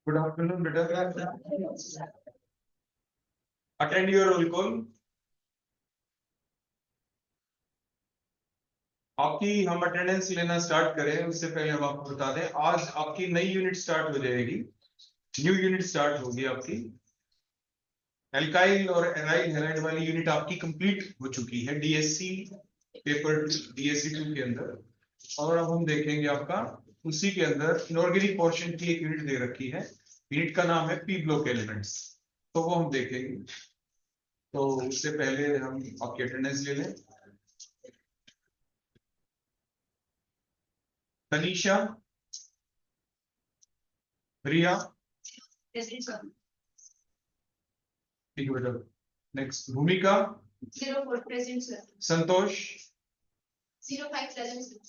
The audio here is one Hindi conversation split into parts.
गुड आफ्टरनून बेटा, अटेंड योर रोल कॉल। आपकी हम अटेंडेंस लेना स्टार्ट करें उससे पहले हम आपको बता दें, आज आपकी नई यूनिट स्टार्ट हो जाएगी। न्यू यूनिट स्टार्ट होगी आपकी। एल्काइल और एराइल हैलाइड वाली यूनिट आपकी कंप्लीट हो चुकी है डीएससी पेपर डीएससी 2 के अंदर। और अब हम देखेंगे आपका उसी के अंदर इनऑर्गेनिक पोर्शन की एक यूनिट दे रखी है। यूनिट का नाम है पी ब्लॉक एलिमेंट्स, तो वो हम देखेंगे। तो उससे पहले हम आपकी अटेंडेंस ले लें। तनीषा, रिया, ठीक है बेटा। नेक्स्ट भूमिका, 04 present sir. संतोष, 05 present sir.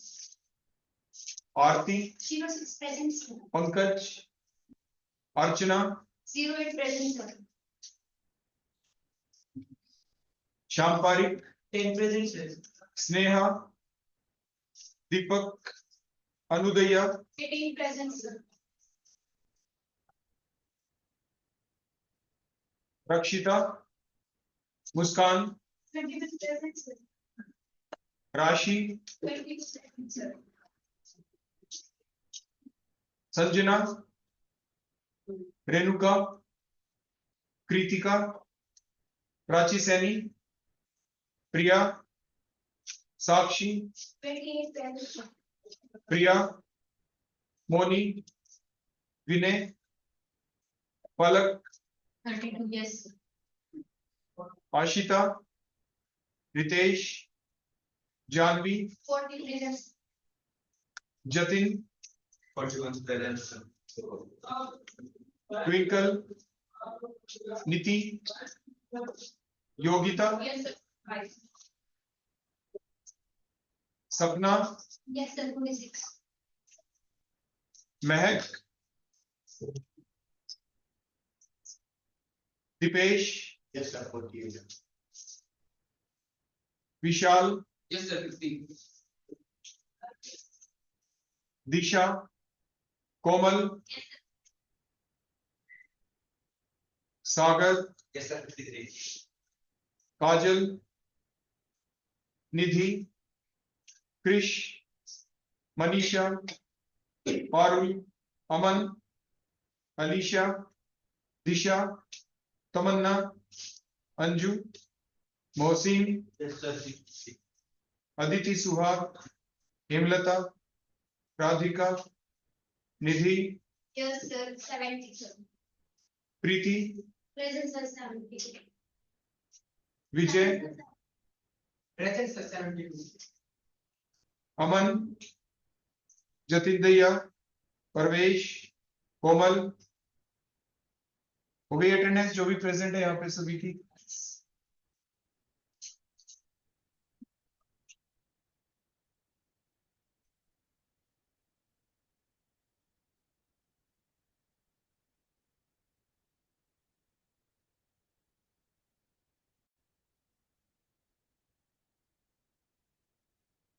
आरती, 06 present sir. पंकज, अर्चना, 08 present sir. Shyam Pareek, 10 present sir. Sneha, दीपक, अनुदया, 18 present sir. रक्षिता, मुस्कान, 20 present sir. राशि, 20 present sir. Sanjana, Renuka, Kritika, Prachi Saini, Priya, Sakshi, 28 present sir. Priya, Moni, Vinay, Palak, 32 yes sir. Ashita, Ritesh, Janvi, 40 present sir. Jatin, 41 present sir. Twinkle, Niti, Yogita, Yes sir. 5. सपना, Yes sir. 26. महक, दीपेश, Yes sir. 48. विशाल, Yes sir. 50. दिशा, कोमल, सागर, Yes sir. 53. काजल, निधि, कृष, मनीषा, पारुल, अमन, अलीशा, दिशा, तमन्ना, अंजू, मोहसिन, Yes sir. 60. अदिति, सुहाग, हेमलता, राधिका, निधि, Yes sir. 70 sir. प्रीति, Present sir. 70. विजय, Present sir. 72. अमन, जतिन दैया, परवेश, कोमल। हो गई अटेंडेंस जो भी प्रेजेंट है यहाँ पे सभी की।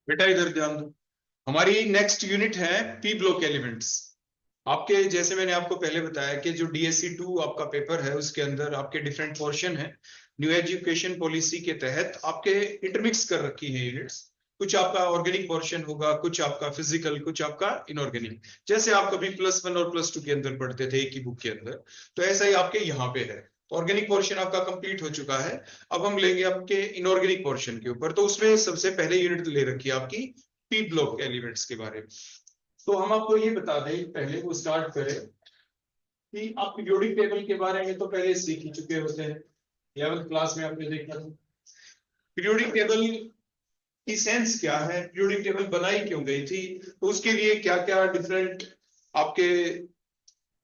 बेटा इधर ध्यान दो, हमारी नेक्स्ट यूनिट है पी ब्लॉक एलिमेंट्स। आपके जैसे मैंने आपको पहले बताया कि जो डीएससी 2 आपका पेपर है उसके अंदर आपके डिफरेंट पोर्शन है। न्यू एजुकेशन पॉलिसी के तहत आपके इंटरमिक्स कर रखी है यूनिट्स। कुछ आपका ऑर्गेनिक पोर्शन होगा, कुछ आपका फिजिकल, कुछ आपका इनऑर्गेनिक। जैसे आप कभी +1 और +2 के अंदर पढ़ते थे एक ही बुक के अंदर, तो ऐसा ही आपके यहाँ पे है। तो ऑर्गेनिक पोर्शन आपका कंप्लीट हो चुका है। अब हम लेंगे आपके इनऑर्गेनिक पोर्शन के ऊपर। तो उसमें सबसे पहले यूनिट ले रखी है आपकी पी ब्लॉक एलिमेंट्स के बारे में। तो हम आपको ये बता दें, पहले वो स्टार्ट करें कि आप पीरियोडिक टेबल के बारे में तो पहले सीख ही चुके होते हैं, 11th क्लास में आपने देखा था। पीरियोडिक टेबल की सेंस क्या है, पीरियोडिक टेबल बनाई क्यों गई थी, तो उसके लिए क्या क्या डिफरेंट आपके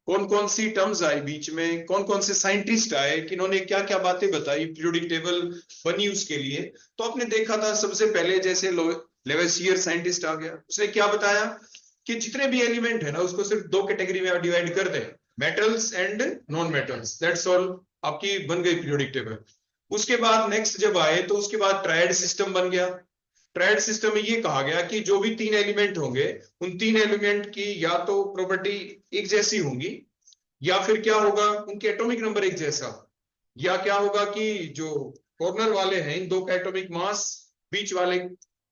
कौन कौन सी टर्म्स आई बीच में, कौन कौन से साइंटिस्ट आए, किन्होंने क्या क्या बातें बताई पीरियोडिक टेबल बनी उसके लिए। तो आपने देखा था सबसे पहले जैसे लेवेसियर साइंटिस्ट आ गया, उसने क्या बताया कि जितने भी एलिमेंट है ना उसको सिर्फ 2 कैटेगरी में डिवाइड कर दें, metals and non metals, that's all. आपकी बन गई पीरियोडिक टेबल। उसके बाद नेक्स्ट जब आए तो उसके बाद ट्रायड सिस्टम बन गया। ट्रायड सिस्टम में ये कहा गया कि जो भी 3 एलिमेंट होंगे उन 3 एलिमेंट की या तो प्रॉपर्टी एक जैसी होंगी या फिर क्या होगा, उनके एटॉमिक नंबर एक जैसा, या क्या होगा कि जो कॉर्नर वाले हैं इन दो का एटॉमिक मास बीच वाले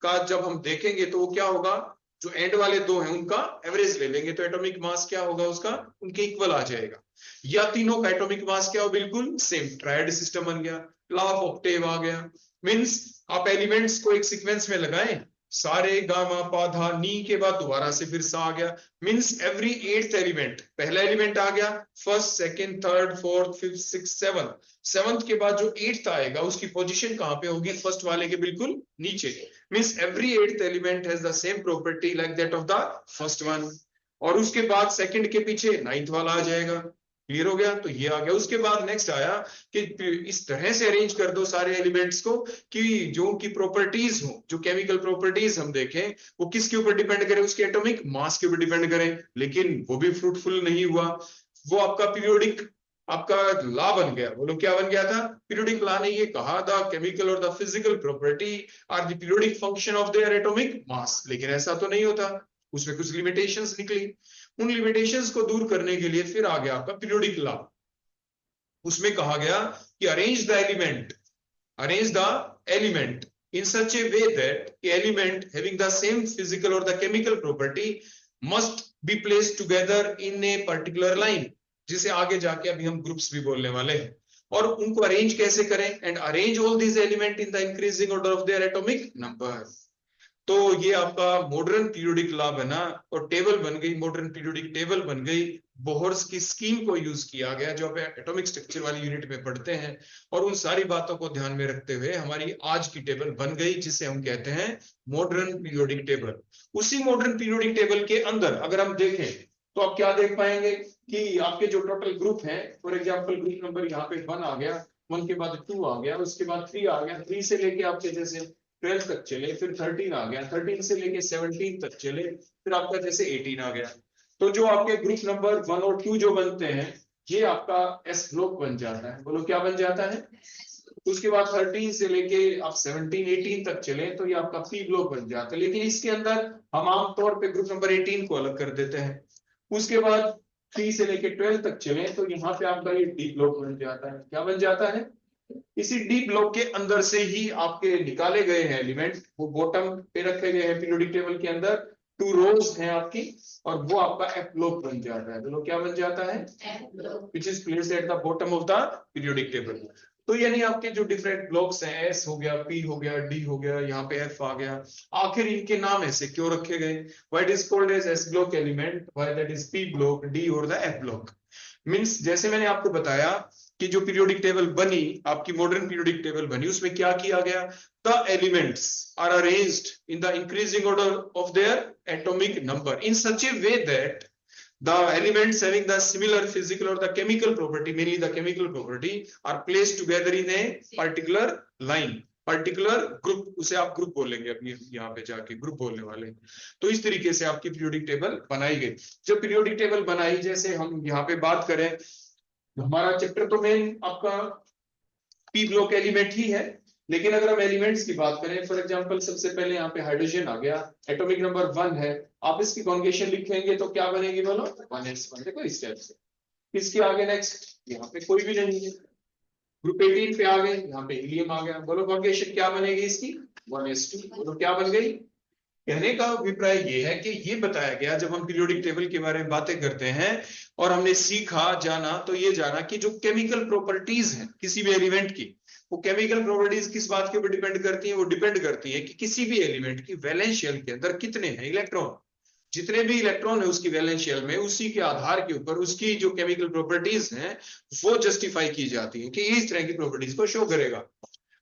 का जब हम देखेंगे तो वो क्या होगा, जो एंड वाले दो हैं उनका एवरेज ले लेंगे तो एटॉमिक मास क्या होगा उसका, उनके इक्वल आ जाएगा। या तीनों का एटॉमिक मास क्या हो, बिल्कुल सेम, ट्रायड सिस्टम बन गया, लॉ ऑफ ऑक्टेव आ गया। मींस आप एलिमेंट्स को एक सीक्वेंस में लगाएं, सारे गामा पा धा नी के बाद दोबारा से फिर सा आ गया, मींस एवरी एट्थ एलिमेंट, पहला एलिमेंट आ गया, first second third fourth fifth six seventh, seventh के बाद जो एट्थ आएगा उसकी पोजीशन कहां पे होगी, फर्स्ट वाले के बिल्कुल नीचे। Means every eighth element has the same property like that of the first one. और उसके बाद सेकंड के पीछे नाइन्थ वाला आ जाएगा। क्लियर हो गया, तो ये आ गया। उसके बाद नेक्स्ट आया कि इस तरह से अरेंज कर दो सारे एलिमेंट्स को कि जो उनकी प्रॉपर्टीज हो, जो केमिकल प्रॉपर्टीज हम देखें वो किसके ऊपर डिपेंड करे, उसके एटॉमिक मास के ऊपर डिपेंड करें। लेकिन वो भी फ्रूटफुल नहीं हुआ, वो आपका पीरियोडिक आपका लॉ बन गया। बोलो क्या बन गया था, पीरियोडिक लॉ ने ये कहा द केमिकल और the physical property are the periodic function of their atomic mass. लेकिन ऐसा तो नहीं होता, उसमें कुछ लिमिटेशंस निकली। उन लिमिटेशंस को दूर करने के लिए फिर आ गया आपका पीरियोडिक लॉ। उसमें कहा गया कि arrange the element in such a way that the element having the same physical or the chemical property must be placed together in a particular line, जिसे आगे जाके अभी हम ग्रुप्स भी बोलने वाले हैं। और उनको अरेंज कैसे करें, and arrange all these element in the increasing order of their atomic number। तो ये आपका मॉडर्न पीरियोडिक लॉ बना और टेबल बन गई, मॉडर्न पीरियोडिक टेबल बन गई। बोहर्स की स्कीम को यूज किया गया जो आप एटॉमिक स्ट्रक्चर वाली यूनिट में पढ़ते हैं, और उन सारी बातों को ध्यान में रखते हुए हमारी आज की टेबल बन गई जिसे हम कहते हैं मॉडर्न पीरियोडिक टेबल। उसी मॉडर्न पीरियोडिक टेबल के अंदर अगर हम देखें तो आप क्या देख पाएंगे कि आपके जो टोटल ग्रुप है, फॉर एग्जाम्पल ग्रुप नंबर यहाँ पे 1 आ गया, 1 के बाद 2 आ गया, उसके बाद 3 आ गया, 3 से लेके आपके जैसे 12 तक चले, फिर 13 आ गया, 13 से लेके 17 तक चले, फिर आपका जैसे 18 आ गया। तो जो आपके ग्रुप नंबर 1 और 2 जो बनते हैं ये आपका एस ब्लॉक बन जाता है। बोलो क्या बन जाता है। उसके बाद 13 से लेके आप 17 18 तक चले तो ये आपका पी ब्लॉक बन जाता है। लेकिन इसके अंदर हम आमतौर पे ग्रुप नंबर 18 को अलग कर देते हैं। उसके बाद 3 से लेके 12 तक चले तो यहाँ पे आपका ये डी ब्लॉक बन जाता है। क्या बन जाता है, इसी डी ब्लॉक के अंदर से ही आपके निकाले गए हैं एलिमेंट, वो बॉटम पे रखे गए हैं पीरियोडिक टेबल के अंदर, 2 रोज हैं आपकी, और वो आपका एफ ब्लॉक बन जाता है। बोलो क्या बन जाता है, which is placed at the bottom of the periodic table. तो यानी आपके जो डिफरेंट ब्लॉक्स हैं, एस हो गया, पी हो गया, डी हो गया, यहाँ पे एफ आ गया, आखिर इनके नाम ऐसे क्यों रखे गए, why it is called as S block element, why that is P block, D और द एफ ब्लॉक। मींस जैसे मैंने आपको बताया कि जो पीरियोडिक टेबल बनी, आपकी मॉडर्न पीरियोडिक टेबल बनी, उसमें क्या किया गया, the elements are arranged in the increasing order of their atomic number in such a way that the elements having the similar physical or the chemical property, mainly the chemical property, are placed together in a particular line, particular group। उसे आप ग्रुप बोलेंगे, अभी यहाँ पे जाके ग्रुप बोलने वाले। तो इस तरीके से आपकी पीरियोडिक टेबल बनाई गई। जब पीरियोडिक टेबल बनाई, जैसे हम यहाँ पे बात करें, हमारा चैप्टर तो मेन आपका पी ब्लॉक एलिमेंट ही है, लेकिन अगर हम एलिमेंट्स की बात करें, फॉर एग्जांपल सबसे पहले यहाँ पे हाइड्रोजन आ गया, एटॉमिक नंबर 1 है, आप इसकी कॉन्जुगेशन लिखेंगे तो क्या बनेगी, बोलो 1s1। देखो इस टाइप से। इसके आगे नेक्स्ट यहाँ पे कोई भी नहीं है, ग्रुप 18 पे आ गए, यहाँ पे हीलियम आ गया, बोलो कॉन्जुगेशन क्या बनेगी इसकी, 1s2। बोलो क्या बन गई। कहने का अभिप्राय ये है कि ये बताया गया, जब हम पीरियोडिक टेबल के बारे में बातें करते हैं और हमने सीखा जाना, तो ये जाना कि जो केमिकल प्रॉपर्टीज हैं किसी भी एलिमेंट की, वो केमिकल प्रॉपर्टीज किस बात के ऊपर डिपेंड करती हैं, वो डिपेंड करती है कि किसी भी एलिमेंट की वैलेंस शेल के अंदर कितने हैं इलेक्ट्रॉन। जितने भी इलेक्ट्रॉन है उसकी वैलेंस शेल में, उसी के आधार के ऊपर उसकी जो केमिकल प्रॉपर्टीज हैं वो जस्टिफाई की जाती है कि इस तरह की प्रॉपर्टीज को शो करेगा।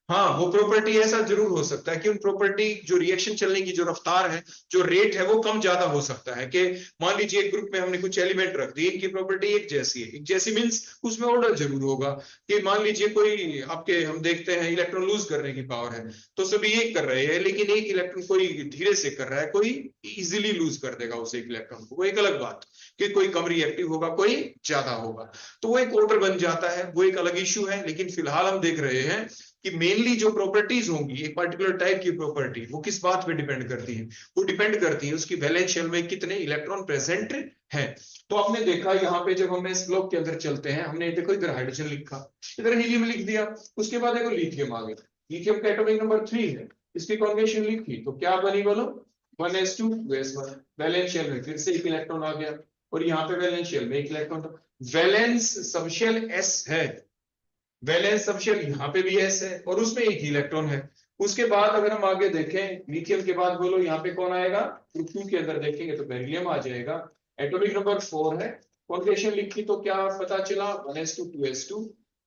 हाँ, वो प्रॉपर्टी ऐसा जरूर हो सकता है कि उन प्रॉपर्टी जो रिएक्शन चलने की जो रफ्तार है, जो रेट है, वो कम ज्यादा हो सकता है। कि मान लीजिए एक ग्रुप में हमने कुछ एलिमेंट रख दी, इनकी प्रॉपर्टी एक जैसी है, एक जैसी मींस उसमें ऑर्डर जरूर होगा। कि मान लीजिए कोई आपके हम देखते हैं इलेक्ट्रॉन लूज करने की पावर है, तो सभी एक कर रहे हैं, लेकिन एक इलेक्ट्रॉन कोई धीरे से कर रहा है, कोई इजिली लूज कर देगा उस एक इलेक्ट्रॉन को, वो एक अलग बात। कि कोई कम रिएक्टिव होगा, कोई ज्यादा होगा, तो वो एक ऑर्डर बन जाता है, वो एक अलग इश्यू है। लेकिन फिलहाल हम देख रहे हैं कि मेनली जो प्रॉपर्टीज होंगी एक पर्टिकुलर टाइप की प्रॉपर्टी वो किस बात पे डिपेंड करती है, वो डिपेंड करती है उसकी वैलेंस शेल में कितने इलेक्ट्रॉन प्रेजेंट हैं। तो आपने देखा यहाँ पे जब हम इस ब्लॉक के अंदर चलते हैं, हमने देखो इधर हाइड्रोजन लिखा, इधर हीलियम लिख दिया, उसके बाद देखो लिथियम आ गया, लिथियम का एटॉमिक नंबर 3 है, इसकी कॉन्जुगेशन लिखी तो क्या बनी बोलो 1s2 2s1। वैलेंस शेल में फिर से एक इलेक्ट्रॉन आ गया और यहाँ पे वैलेंस शेल में एक इलेक्ट्रॉन था। वैलेंस सबशेल s है, वैलेंस सबशेल यहाँ पे भी s है और उसमें एक ही इलेक्ट्रॉन है। उसके बाद अगर हम आगे देखें लिथियम के बाद बोलो यहाँ पे कौन आएगा, ग्रुप 2 के अंदर देखेंगे तो बेरिलियम आ जाएगा, एटॉमिक नंबर 4 है, कॉन्जुगेशन लिखी तो क्या पता चला 1s2 2s2।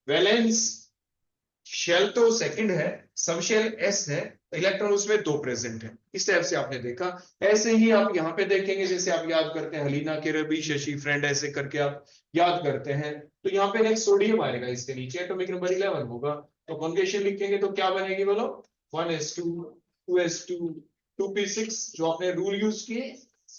वैलेंस शेल तो सेकंड है, सबशेल s है, इलेक्ट्रॉन उसमें 2 प्रेजेंट है। इस टाइप से आपने देखा। ऐसे ही आप यहाँ पे देखेंगे जैसे आप याद करते हैं हलीना के रवि शशि फ्रेंड, ऐसे करके आप याद करते हैं तो यहाँ पे नेक्स्ट सोडियम आएगा, इसके नीचे एटॉमिक नंबर 11 होगा, तो कॉन्जुगेशन लिखेंगे तो क्या बनेगी बोलो 1s2 2s2 2p6 जो आपने रूल यूज किए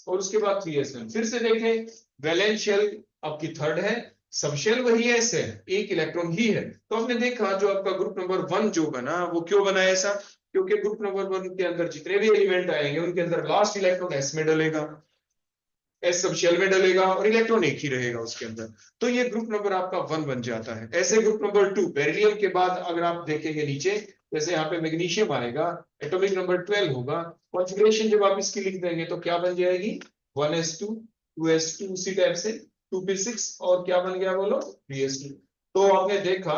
और उसके बाद 3s1। फिर से देखें वैलेंस शेल आपकी थर्ड है, सबशेल वही s है, एक इलेक्ट्रॉन ही है। तो आपने देखा जो आपका ग्रुप नंबर 1 जो बना वो क्यों बना ऐसा, क्योंकि ग्रुप नंबर 1 के अंदर जितने भी एलिमेंट आएंगे उनके अंदर लास्ट इलेक्ट्रॉन s में डलेगा, s सबशेल में डलेगा और इलेक्ट्रॉन एक ही रहेगा उसके अंदर, तो ये ग्रुप नंबर आपका 1 बन जाता है। ऐसे ग्रुप नंबर 2 बेरिलियम के बाद अगर आप देखेंगे नीचे जैसे यहाँ पे मैग्नीशियम आएगा, एटॉमिक नंबर 12 होगा, कॉन्फ़िगरेशन जब आप इसकी लिख देंगे तो क्या बन जाएगी 1s2 2s2 उसी टाइप से 2p6 और क्या बन गया बोलो 3s2। तो आपने देखा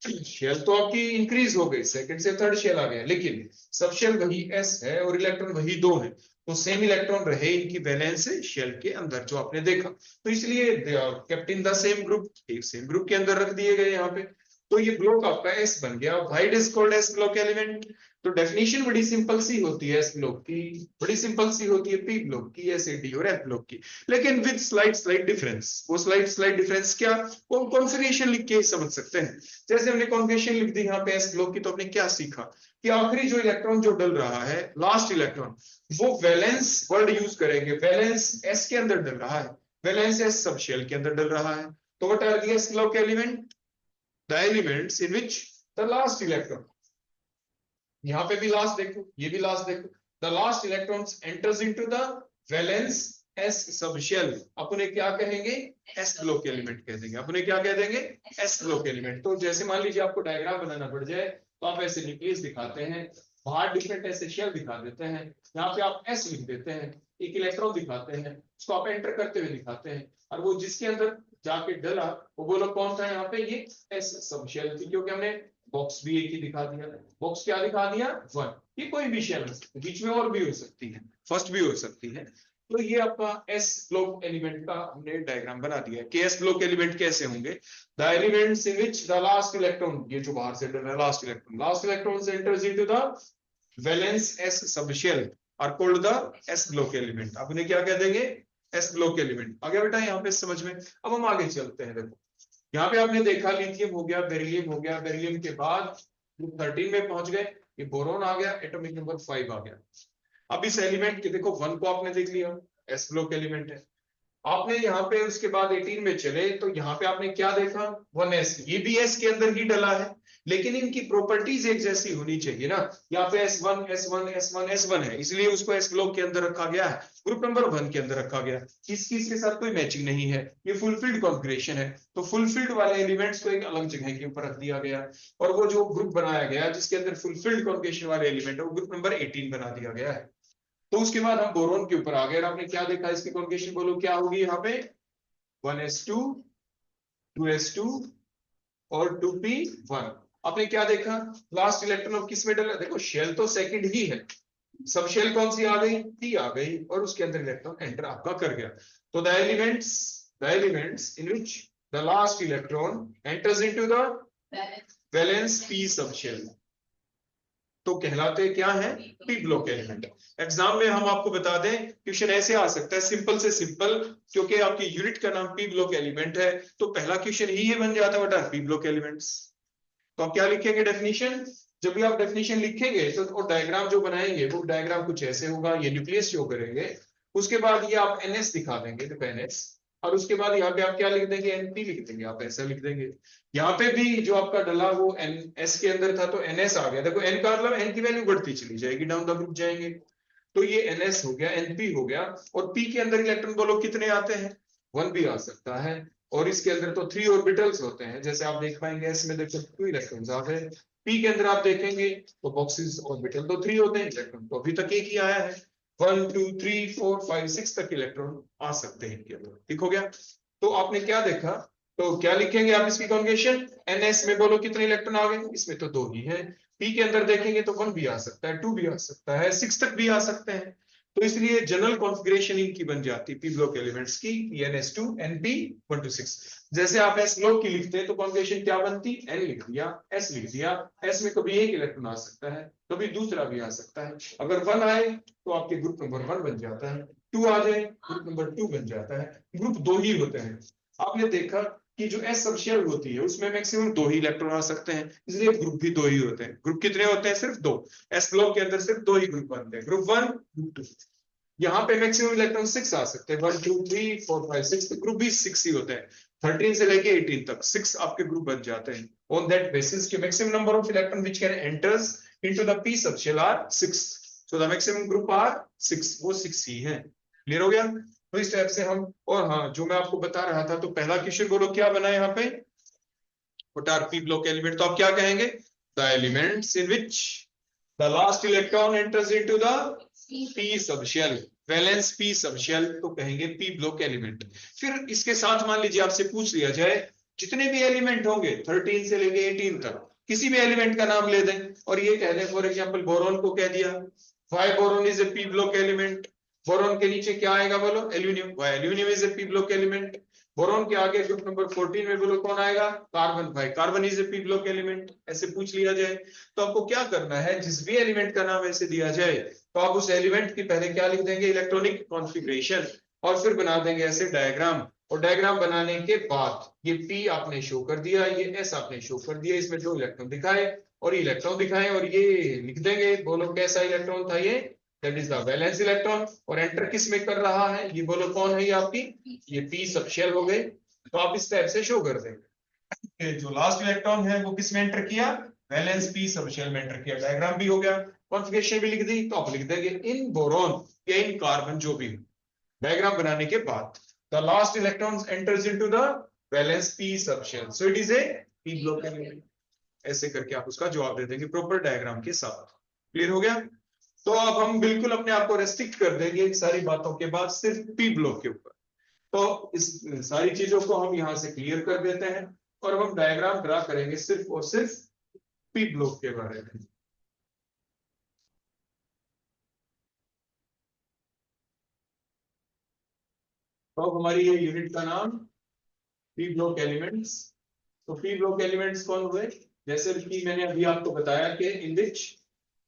शेल तो आपकी इंक्रीज हो गई, सेकंड से थर्ड शेल आ गया, लेकिन सबशेल वही s है और इलेक्ट्रॉन वही 2 है, तो सेम इलेक्ट्रॉन रहे इनकी वैलेंस शेल के अंदर जो आपने देखा। तो इसलिए kept in the same group, एक सेम ग्रुप के अंदर रख दिए गए यहाँ पे। तो ये ब्लॉक आपका s बन गया। Why it is called s block element? तो डेफिनेशन बड़ी सिंपल सी होती है s ब्लॉक की, बड़ी सिंपल सी होती है p ब्लॉक की, s डी और f ब्लॉक की, लेकिन विद स्लाइड डिफरेंस। वो स्लाइड डिफरेंस क्या, वो कॉन्फ़िगरेशन लिख के समझ सकते हैं। जैसे हमने कॉन्फ़िगरेशन लिख दी यहाँ पे s ब्लॉक की, तो हमने क्या सीखा कि आखिरी जो इलेक्ट्रॉन जो डल रहा है, लास्ट इलेक्ट्रॉन, वो वैलेंस वर्ड यूज करेंगे, वैलेंस s के अंदर डल रहा है, वैलेंस s सबशेल के अंदर डल रहा है। तो what are the s block element? The elements in which the last electron, यहाँ पे भी लास्ट देखो, ये भी लास्ट देखो, the last electrons enters into the valence s subshell, अपने क्या कहेंगे s ब्लॉक एलिमेंट कह देंगे, अपने क्या कह देंगे s ब्लॉक एलिमेंट। तो जैसे मान लीजिए आपको डायग्राम बनाना पड़ जाए तो आप ऐसे न्यूक्लियस दिखाते हैं, बाहर डिफरेंट ऐसे शेल दिखा देते हैं, यहाँ पे आप s लिख देते हैं, एक इलेक्ट्रॉन दिखाते हैं, उसको आप एंटर करते हुए दिखाते हैं, और वो जिसके अंदर जाके डला वो बोलो कौन था यहाँ पे, ये s सबशेल थी, क्योंकि हमने बॉक्स भी एक ही दिखा दिया, बॉक्स क्या दिखा दिया 1, ये कोई भी शेल हो सकती है, बीच में और भी हो सकती है, फर्स्ट भी हो सकती है। तो ये आपका s ब्लॉक एलिमेंट का हमने डायग्राम बना दिया है कि s ब्लॉक एलिमेंट कैसे होंगे। The elements in which the last electron, ये जो बाहर से डल रहा है last electron enters into the valence s subshell are called the s block element. अब इन्हें क्या कह देंगे s ब्लॉक एलिमेंट। आगे बेटा यहाँ पे समझ में। अब हम आगे चलते हैं। देखो यहाँ पे आपने देखा लिथियम हो गया, बेरिलियम हो गया, बेरिलियम के बाद ग्रुप 13 में पहुंच गए, ये बोरोन आ गया, एटॉमिक नंबर 5 आ गया। अब इस एलिमेंट के देखो 1 को आपने देख लिया, s ब्लॉक एलिमेंट है। आपने यहाँ पे उसके बाद 18 में चले तो यहाँ पे आपने क्या देखा 1s, ये भी s के अंदर ही डला है, लेकिन इनकी प्रॉपर्टीज एक जैसी होनी चाहिए ना। यहाँ पे s1 s1 s1 s1 है, इसलिए उसको s ब्लॉक के अंदर रखा गया है, ग्रुप नंबर 1 के अंदर रखा गया। किस के साथ कोई मैचिंग नहीं है, ये फुलफिल्ड कॉन्फ़िगरेशन है, तो फुलफिल्ड वाले एलिमेंट्स को एक अलग जगह के ऊपर रख दिया गया, और वो जो ग्रुप बनाया गया जिसके अंदर फुलफिल्ड कॉन्फ़िगरेशन वाले एलिमेंट है वो ग्रुप नंबर 18 बना दिया गया है। तो उसके बाद हम बोरोन के ऊपर आ गए और आपने क्या देखा, इसकी कॉन्फ़िगरेशन बोलो क्या होगी यहाँ पे 1s2 2s2 और 2p1। आपने क्या देखा, लास्ट इलेक्ट्रॉन अब किस में डला, देखो शेल तो सेकंड ही है, सब शेल कौन सी आ गई, p आ गई, और उसके अंदर इलेक्ट्रॉन एंटर आपका कर गया। तो the elements in which the last electron enters into the valence p subshell, तो कहलाते क्या है p ब्लॉक एलिमेंट। एग्जाम में हम आपको बता दें क्वेश्चन ऐसे आ सकता है, सिंपल से सिंपल, क्योंकि आपकी यूनिट का नाम p ब्लॉक एलिमेंट है, तो पहला क्वेश्चन ही ये बन जाता है p ब्लॉक एलिमेंट्स। तो आप क्या लिखेंगे डेफिनेशन, जब भी आप डेफिनेशन लिखेंगे तो और डायग्राम जो बनाएंगे वो डायग्राम कुछ ऐसे होगा, ये न्यूक्लियस शो करेंगे, उसके बाद ये आप ns दिखा देंगे, देखो ns, और उसके बाद यहाँ पे आप क्या लिख देंगे, एनपी लिख देंगे, आप ऐसा लिख देंगे। यहाँ पे भी जो आपका डला वो एनएस के अंदर था तो एनएस आ गया। देखो एन का मतलब एन की वैल्यू बढ़ती चली जाएगी, डाउन द ग्रुप जाएंगे, तो ये एनएस हो गया, एनपी हो गया। और पी के अंदर इलेक्ट्रॉन बोलो कितने आते हैं, 1 भी आ सकता है। और इसके अंदर तो 3 ऑर्बिटल्स होते हैं, जैसे आप देख पाएंगे एस में देखो 2 इलेक्ट्रॉन्स आ गए। पी के अंदर आप देखेंगे तो बॉक्सेस ऑर्बिटल तो 3 होते हैं, इलेक्ट्रॉन तो अभी तक एक ही आया है। 1 2 3 4 5 6 तक इलेक्ट्रॉन आ सकते हैं इनके अंदर, ठीक हो गया। तो आपने क्या देखा, तो क्या लिखेंगे आप इसकी कॉन्जुगेशन, एनएस में बोलो कितने इलेक्ट्रॉन आ गए, इसमें तो 2 ही है। पी के अंदर देखेंगे तो 1 भी आ सकता है, 2 भी आ सकता है, 6 तक भी आ सकते हैं। तो इसलिए जनरल कॉन्फ़िगरेशन इनकी बन जाती है पी ब्लॉक एलिमेंट्स की, NS2 NP 1 to 6। जैसे आप एस ब्लॉक की लिखते हैं तो कॉन्फ़िगरेशन क्या बनती, एन लिख दिया, एस लिख दिया। एस में कभी एक इलेक्ट्रॉन आ सकता है, कभी दूसरा भी आ सकता है। अगर 1 आए तो आपके ग्रुप नंबर 1 बन जाता है, 2 आ जाए ग्रुप नंबर 2 बन जाता है। ग्रुप 2 ही होते हैं। आपने देखा कि जो एस सबशेल होती है उसमें मैक्सिमम 2 ही इलेक्ट्रॉन आ सकते हैं, इसलिए ग्रुप भी 2 ही होते हैं। ग्रुप कितने होते हैं, सिर्फ 2। एस ब्लॉक के अंदर सिर्फ 2 ही ग्रुप बनते हैं, ग्रुप 1 ग्रुप 2। यहाँ पे मैक्सिमम इलेक्ट्रॉन 6 आ सकते हैं, 1 2 3 4 5 6, ग्रुप भी 6 ही होते हैं। 13 से लेके 18 तक 6 आपके ग्रुप बन जाते हैं। ऑन दैट बेसिस के maximum number of electron which can enters into the P subshell are 6, so the maximum group are 6, वो 6 ही है। क्लियर हो गया। तो इस टाइप से हम, और हाँ जो मैं आपको बता रहा था, तो पहला क्वेश्चन बोलो क्या बना यहाँ पे, what R P block element, तो आप क्या कहेंगे, the elements in which the last electron enters into the P subshell, valence P subshell, तो कहेंगे पी ब्लॉक एलिमेंट। फिर इसके साथ मान लीजिए आपसे पूछ लिया जाए जितने भी एलिमेंट होंगे 13 से लेके 18 तक, किसी भी एलिमेंट का नाम ले दें और ये कह दें, फॉर एग्जांपल बोरॉन को कह दिया, why boron is A P block element. Boron के नीचे क्या आएगा बोलो, aluminium, why aluminium is A P block element. Boron के आगे ग्रुप नंबर 14 में बोलो कौन आएगा, कार्बन, भाई carbon is A P block element, ऐसे पूछ लिया जाए। तो आपको क्या करना है, जिस भी एलिमेंट का नाम ऐसे दिया जाए तो आप उस एलिमेंट की पहले क्या लिख देंगे, इलेक्ट्रॉनिक कॉन्फ़िगरेशन, और फिर बना देंगे ऐसे डायग्राम। और डायग्राम बनाने के बाद ये पी आपने शो कर दिया, ये एस आपने शो कर दिया, इसमें 2 इलेक्ट्रॉन दिखाए और ये इलेक्ट्रॉन दिखाए, और ये लिख देंगे, बोलो कैसा इलेक्ट्रॉन था ये, that is the valence electron. और एंटर किस में कर रहा है, ये बोलो कौन है, ये आपकी, ये पी सबशेल हो गए। तो आप इस टाइप से शो कर देंगे जो लास्ट इलेक्ट्रॉन है वो किस में एंटर किया, वैलेंस पी सबशेल में एंटर किया। डायग्राम भी हो गया, कॉन्फ़िगरेशन भी लिख दी, तो आप लिख देंगे इन बोरॉन या इन कार्बन जो भी, डायग्राम बनाने के बाद the last electron enters into the valence P subshell, so it is A P block element. ऐसे करके आप उसका जवाब दे देंगे प्रॉपर डायग्राम के साथ। क्लियर हो गया। तो अब हम बिल्कुल अपने आप को रेस्ट्रिक्ट कर देंगे इन सारी बातों के बाद सिर्फ पी ब्लॉक के ऊपर। तो इस सारी चीजों को हम यहां से क्लियर कर देते हैं और अब हम डायग्राम ड्रा करेंगे सिर्फ और सिर्फ पी ब्लॉक के बारे में। तो हमारी ये यूनिट का नाम पी ब्लॉक एलिमेंट्स। तो पी ब्लॉक एलिमेंट्स कौन हुए, जैसे कि मैंने अभी आपको बताया कि इन विच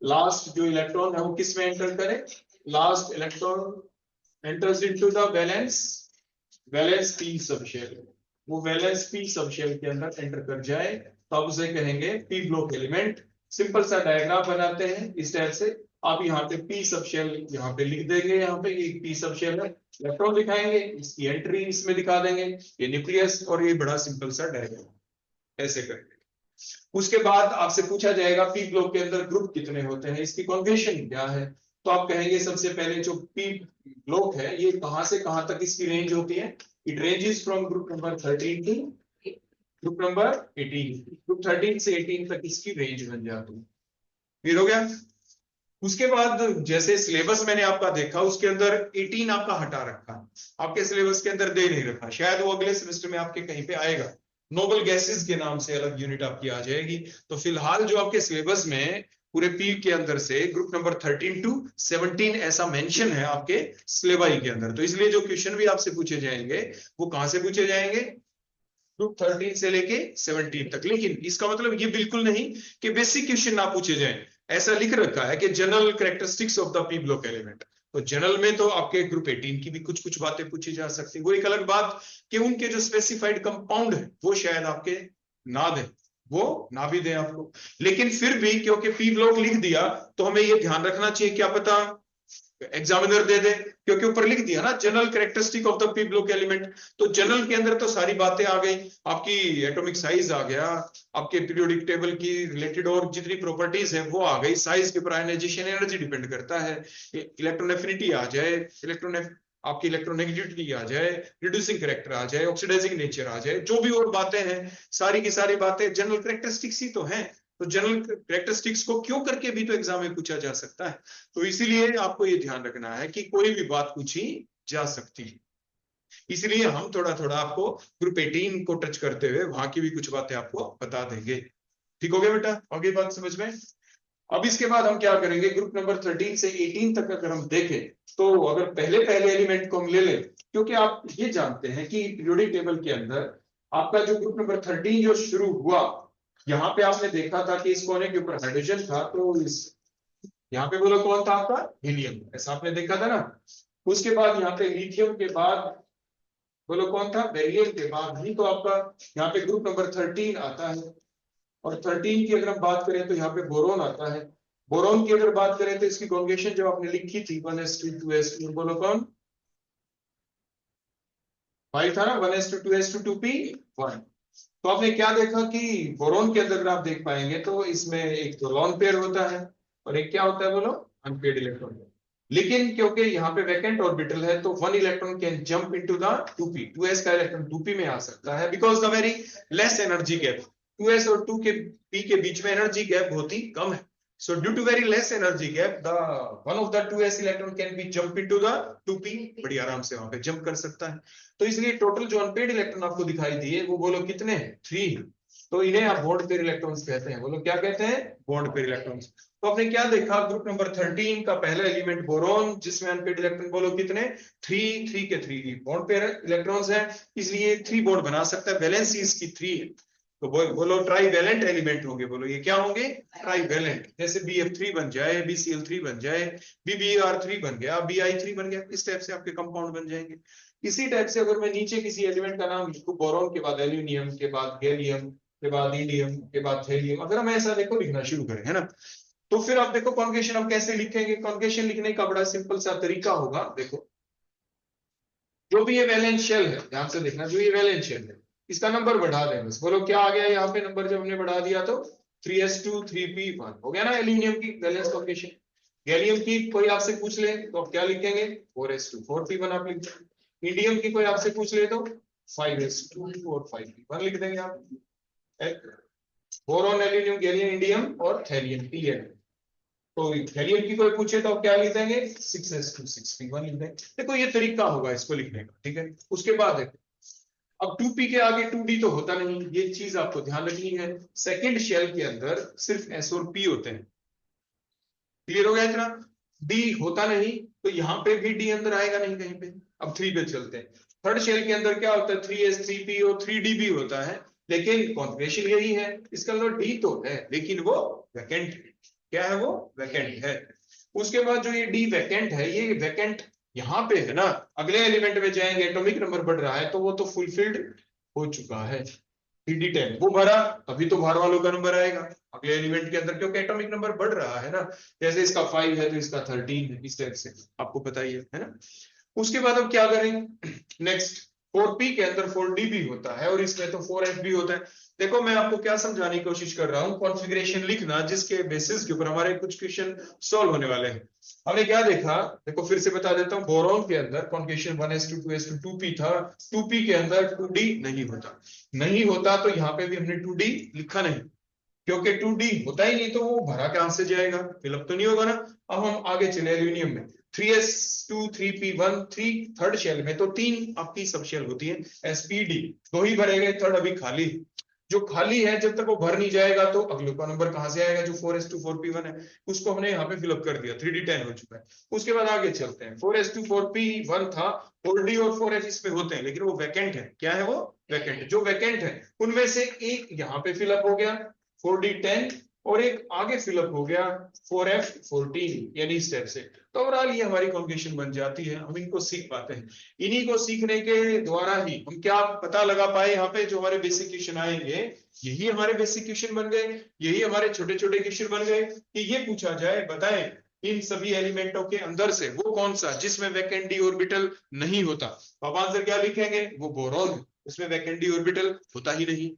लास्ट जो इलेक्ट्रॉन है वो किस में एंटर करे, last electron enters into the valence P subshell, वो वैलेंस पी सबशेल के अंदर एंटर कर जाए तो आप उसे कहेंगे पी ब्लॉक एलिमेंट। सिंपल सा डायग्राम बनाते हैं इस टाइप से, आप यहाँ पे पी सबशेल यहाँ पे लिख देंगे, यहाँ पे ये पी सबशेल है, इलेक्ट्रॉन दिखाएंगे, इसकी एंट्री इसमें दिखा देंगे, ये न्यूक्लियस, और ये बड़ा सिंपल सा डायग्राम ऐसे करके। उसके बाद आपसे पूछा जाएगा पी ब्लॉक के अंदर ग्रुप कितने होते हैं, इसकी कॉन्फ़िगरेशन क्या है। तो आप कहेंगे सबसे पहले जो पी ब्लॉक है ये कहां से कहां तक इसकी रेंज होती है, it ranges from group number 13 to group number 18, group 13 से 18 तक इसकी रेंज बन जाती है। क्लियर हो गया। उसके बाद जैसे सिलेबस मैंने आपका देखा उसके अंदर 18 आपका हटा रखा, आपके सिलेबस के अंदर दे नहीं रखा, शायद वो अगले सेमेस्टर में आपके कहीं पे आएगा, नोबल गैसेस के नाम से अलग यूनिट आपकी आ जाएगी। तो फिलहाल जो आपके सिलेबस में पूरे पी के अंदर से ग्रुप नंबर 13 टू 17 ऐसा मेंशन है आपके सिलेबाई के अंदर, तो इसलिए जो क्वेश्चन भी आपसे पूछे जाएंगे वो कहां से पूछे जाएंगे, ग्रुप 13 से लेके 17 तक। लेकिन इसका मतलब ये बिल्कुल नहीं कि बेसिक क्वेश्चन ना पूछे जाएं, ऐसा लिख रखा है कि general characteristics of the P block element, तो जनरल में तो आपके ग्रुप 18 की भी कुछ कुछ बातें पूछी जा सकती, वो एक अलग बात कि उनके जो स्पेसिफाइड कंपाउंड है वो शायद आपके ना दें, वो ना भी दें आपको, लेकिन फिर भी क्योंकि पी ब्लॉक लिख दिया तो हमें ये ध्यान रखना चाहिए, क्या पता एग्जामिनर दे दे, क्योंकि ऊपर लिख दिया ना general characteristic of the P block element. तो जनरल के अंदर तो सारी बातें आ गई, आपकी एटॉमिक साइज आ गया, आपके पीरियोडिक टेबल की रिलेटेड और जितनी प्रॉपर्टीज है वो आ गई, साइज के ऊपर आयनाइजेशन एनर्जी डिपेंड करता है, इलेक्ट्रॉन एफिनिटी आ जाए, आपकी इलेक्ट्रोनेगेटिविटी आ जाए, रिड्यूसिंग कैरेक्टर आ जाए, ऑक्सीडाइजिंग नेचर आ जाए, जो भी और बातें हैं सारी की सारी बातें जनरल कैरेक्टरिस्टिक्स ही तो हैं। तो जनरल कैरेक्टरिस्टिक्स को क्यों करके भी तो एग्जाम में पूछा जा सकता है। तो इसीलिए आपको ये ध्यान रखना है कि कोई भी बात पूछी जा सकती है, इसलिए हम थोड़ा थोड़ा आपको ग्रुप 18 को टच करते हुए वहां की भी कुछ बातें आपको बता देंगे। ठीक हो गया बेटा, आगे बात समझ में। अब इसके बाद हम क्या करेंगे, ग्रुप नंबर 13 से 18 तक अगर हम देखें तो अगर पहले एलिमेंट को हम ले लें, क्योंकि आप ये जानते हैं कि पीरियोडिक टेबल के अंदर आपका जो ग्रुप नंबर 13 जो शुरू हुआ, यहाँ पे आपने देखा था कि इस कोने के ऊपर हाइड्रोजन था, तो इस यहाँ पे बोलो कौन था आपका, हीलियम, ऐसा आपने देखा था ना। उसके बाद यहाँ पे लिथियम के बाद बोलो कौन था, बेरिलियम के बाद ही तो आपका यहाँ पे ग्रुप नंबर 13 आता है। और 13 की अगर हम बात करें तो यहाँ पे बोरोन आता है। बोरोन की अगर बात करें तो इसकी कॉन्जुगेशन जो आपने लिखी थी 1s2 2s2, बोलो कौन, 5 था ना, 1s2 2s2 2p1। तो आपने क्या देखा कि बोरोन के अंदर अगर आप देख पाएंगे तो इसमें एक तो लॉन पेयर होता है और एक क्या होता है बोलो, अनपेयर्ड इलेक्ट्रॉन। लेकिन क्योंकि यहाँ पे वैकेंट ऑर्बिटल है तो 1 electron can jump into the 2p, 2s का इलेक्ट्रॉन 2p में आ सकता है, because the very less energy gap, 2s और 2 के p के बीच में एनर्जी गैप बहुत ही कम है। So due to very less energy gap, the one of the 2s electron can be jump into the 2p, बड़ी आराम से वहां पे जंप कर सकता है। तो इसलिए टोटल जो अनपेयर्ड इलेक्ट्रॉन आपको दिखाई दिए वो बोलो कितने हैं, 3। तो इन्हें आप बॉन्ड पेयर इलेक्ट्रॉन्स कहते हैं, बोलो क्या कहते हैं, बॉन्ड पेयर इलेक्ट्रॉन्स। तो आपने क्या देखा, ग्रुप नंबर 13 का पहला एलिमेंट बोरोन, जिसमें अनपेयर्ड इलेक्ट्रॉन बोलो कितने, 3 के 3 बॉन्ड पेयर इलेक्ट्रॉन्स हैं, इसलिए 3 बॉन्ड बना सकता है, वैलेंसी इसकी 3 है। तो बोलो ट्राईवैलेंट एलिमेंट होंगे, बोलो ये क्या होंगे, ट्राईवैलेंट। जैसे BF3 बन जाए, BCl3 बन जाए, BBr3 बन गया, Bi3 बन गया, इस टाइप से आपके कंपाउंड बन जाएंगे। इसी टाइप से अगर मैं नीचे किसी एलिमेंट का नाम लिखूं, बोरोन के बाद एल्यूमिनियम के बाद गैलियम के बाद इंडियम के बाद थेलियम, अगर हम ऐसा देखो लिखना शुरू करें, है ना, तो फिर आप देखो कॉन्जुगेशन हम कैसे लिखेंगे। कॉन्जुगेशन लिखने का बड़ा सिंपल सा तरीका होगा, देखो जो भी ये वैलेंस शेल है, ध्यान से देखना, जो ये वैलेंस शेल है इसका नंबर बढ़ा दें बस। बोलो क्या आ गया यहाँ पे नंबर, जब हमने बढ़ा दिया तो 3s2 3p1 हो गया ना। एल्यूमिनियम की वैलेंस कॉन्जुगेशन, गैलियम की कोई आपसे पूछ ले तो आप क्या लिखेंगे, 4s2 4p1 आप लिख देंगे। इंडियम की कोई आपसे पूछ ले तो 5s2 4 5p1 लिख देंगे आप। बोरोन, एल्यूमिनियम, गैलियम, इंडियम और थैलियम क्लियर। तो थैलियम की कोई पूछे तो आप क्या लिख देंगे, 6s2 6p1 लिख देंगे। देखो ये तरीका होगा इसको लिखने का, ठीक है। उसके बाद देखो अब 2p के आगे 2d तो होता नहीं, ये चीज आपको ध्यान रखनी है। सेकंड शेल के अंदर सिर्फ s और p होते हैं, क्लियर हो गया इतना, d होता नहीं, तो यहाँ पे भी d अंदर आएगा नहीं कहीं पे। अब 3 पे चलते हैं। थर्ड शेल के अंदर क्या होता है, 3s 3p और 3d भी होता है, लेकिन कॉन्फ़िगरेशन यही है, इसका अंदर d तो है लेकिन वो वैकेंट है। क्या है वो, वैकेंट है। उसके बाद जो ये d वैकेंट है, ये वैकेंट यहाँ पे है ना, अगले एलिमेंट में जाएंगे, एटॉमिक नंबर बढ़ रहा है तो वो तो फुलफिल्ड हो चुका है, 3d10 वो भरा, अभी तो बाहर वालों का नंबर आएगा अगले एलिमेंट के अंदर, क्योंकि एटॉमिक नंबर बढ़ रहा है ना। जैसे इसका 5 है तो इसका 13 है, इस टाइप से आपको पता ही है ना। उसके बाद अब क्या करेंगे, नेक्स्ट 4p के अंदर 4d भी होता है और इसमें तो 4f भी होता है। देखो मैं आपको क्या समझाने की कोशिश कर रहा हूं, कॉन्फ़िगरेशन लिखना जिसके बेसिस के ऊपर हमारे कुछ क्वेश्चन सॉल्व होने वाले हैं। हमने क्या देखा, देखो फिर से बता देता हूं, बोरोन के अंदर कॉन्जुगेशन 1s2 2s2 2p था, 2p के अंदर 2d नहीं होता तो यहाँ पे भी हमने 2d लिखा नहीं, क्योंकि 2d होता ही नहीं तो वो भरा कहां से जाएगा, फिलअप तो नहीं होगा ना। अब हम आगे चले एल्यूमिनियम में, 3s2 3p1 3 थर्ड शेल में तो 3 आपकी सब शेल होती है, spd 2 ही भरे गए, थर्ड अभी खाली, जो खाली है जब तक वो भर नहीं जाएगा तो अगले का नंबर कहां से आएगा, जो 4s2 4p1 है उसको हमने यहाँ पे फिलअप कर दिया, 3d10 हो चुका है। उसके बाद आगे चलते हैं, 4s2 4p1 था, 4d और 4f इसमें होते हैं लेकिन वो वैकेंट है। क्या है वो, वैकेंट। जो वैकेंट है उनमें से एक यहाँ पे फिलअप हो गया 4d10 और एक आगे फिलअप हो गया 4f 14, यानी इस टाइप से। तो ओवरऑल ये हमारी कॉन्जुगेशन बन जाती है, हम इनको सीख पाते हैं। इन्हीं को सीखने के द्वारा ही हम क्या पता लगा पाए, यहाँ पे जो हमारे बेसिक क्वेश्चन आएंगे यही हमारे बेसिक क्वेश्चन बन गए, यही हमारे छोटे छोटे क्वेश्चन बन गए कि ये पूछा जाए बताएं इन सभी एलिमेंटों के अंदर से वो कौन सा जिसमें वैकेंट डी ऑर्बिटल नहीं होता? अब आंसर क्या लिखेंगे? वो बोरॉन है, उसमें वैकेंट डी ऑर्बिटल होता ही नहीं।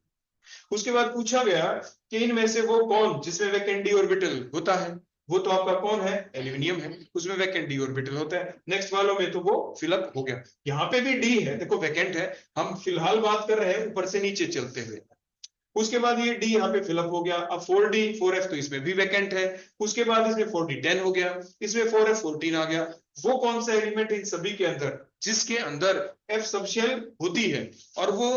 उसके बाद पूछा गया कि इनमें से वो कौन जिसमें वैकेंट डी ऑर्बिटल होता है? वो तो आपका कौन है? एल्यूमिनियम है, उसमें वैकेंट डी ऑर्बिटल होता है। नेक्स्ट वालों में तो वो फिलअप हो गया। यहाँ पे भी डी है, देखो वैकेंट है, हम फिलहाल बात कर रहे हैं ऊपर से नीचे चलते हुए। उसके बाद ये डी यहाँ पे फिलअप हो गया। अब 4D 4F तो इसमें भी वैकेंट है। उसके बाद इसमें 4D 10 हो गया, इसमें 4F 14 आ गया। वो कौन सा एलिमेंट इन सभी के अंदर जिसके अंदर F सबशेल होती है और वो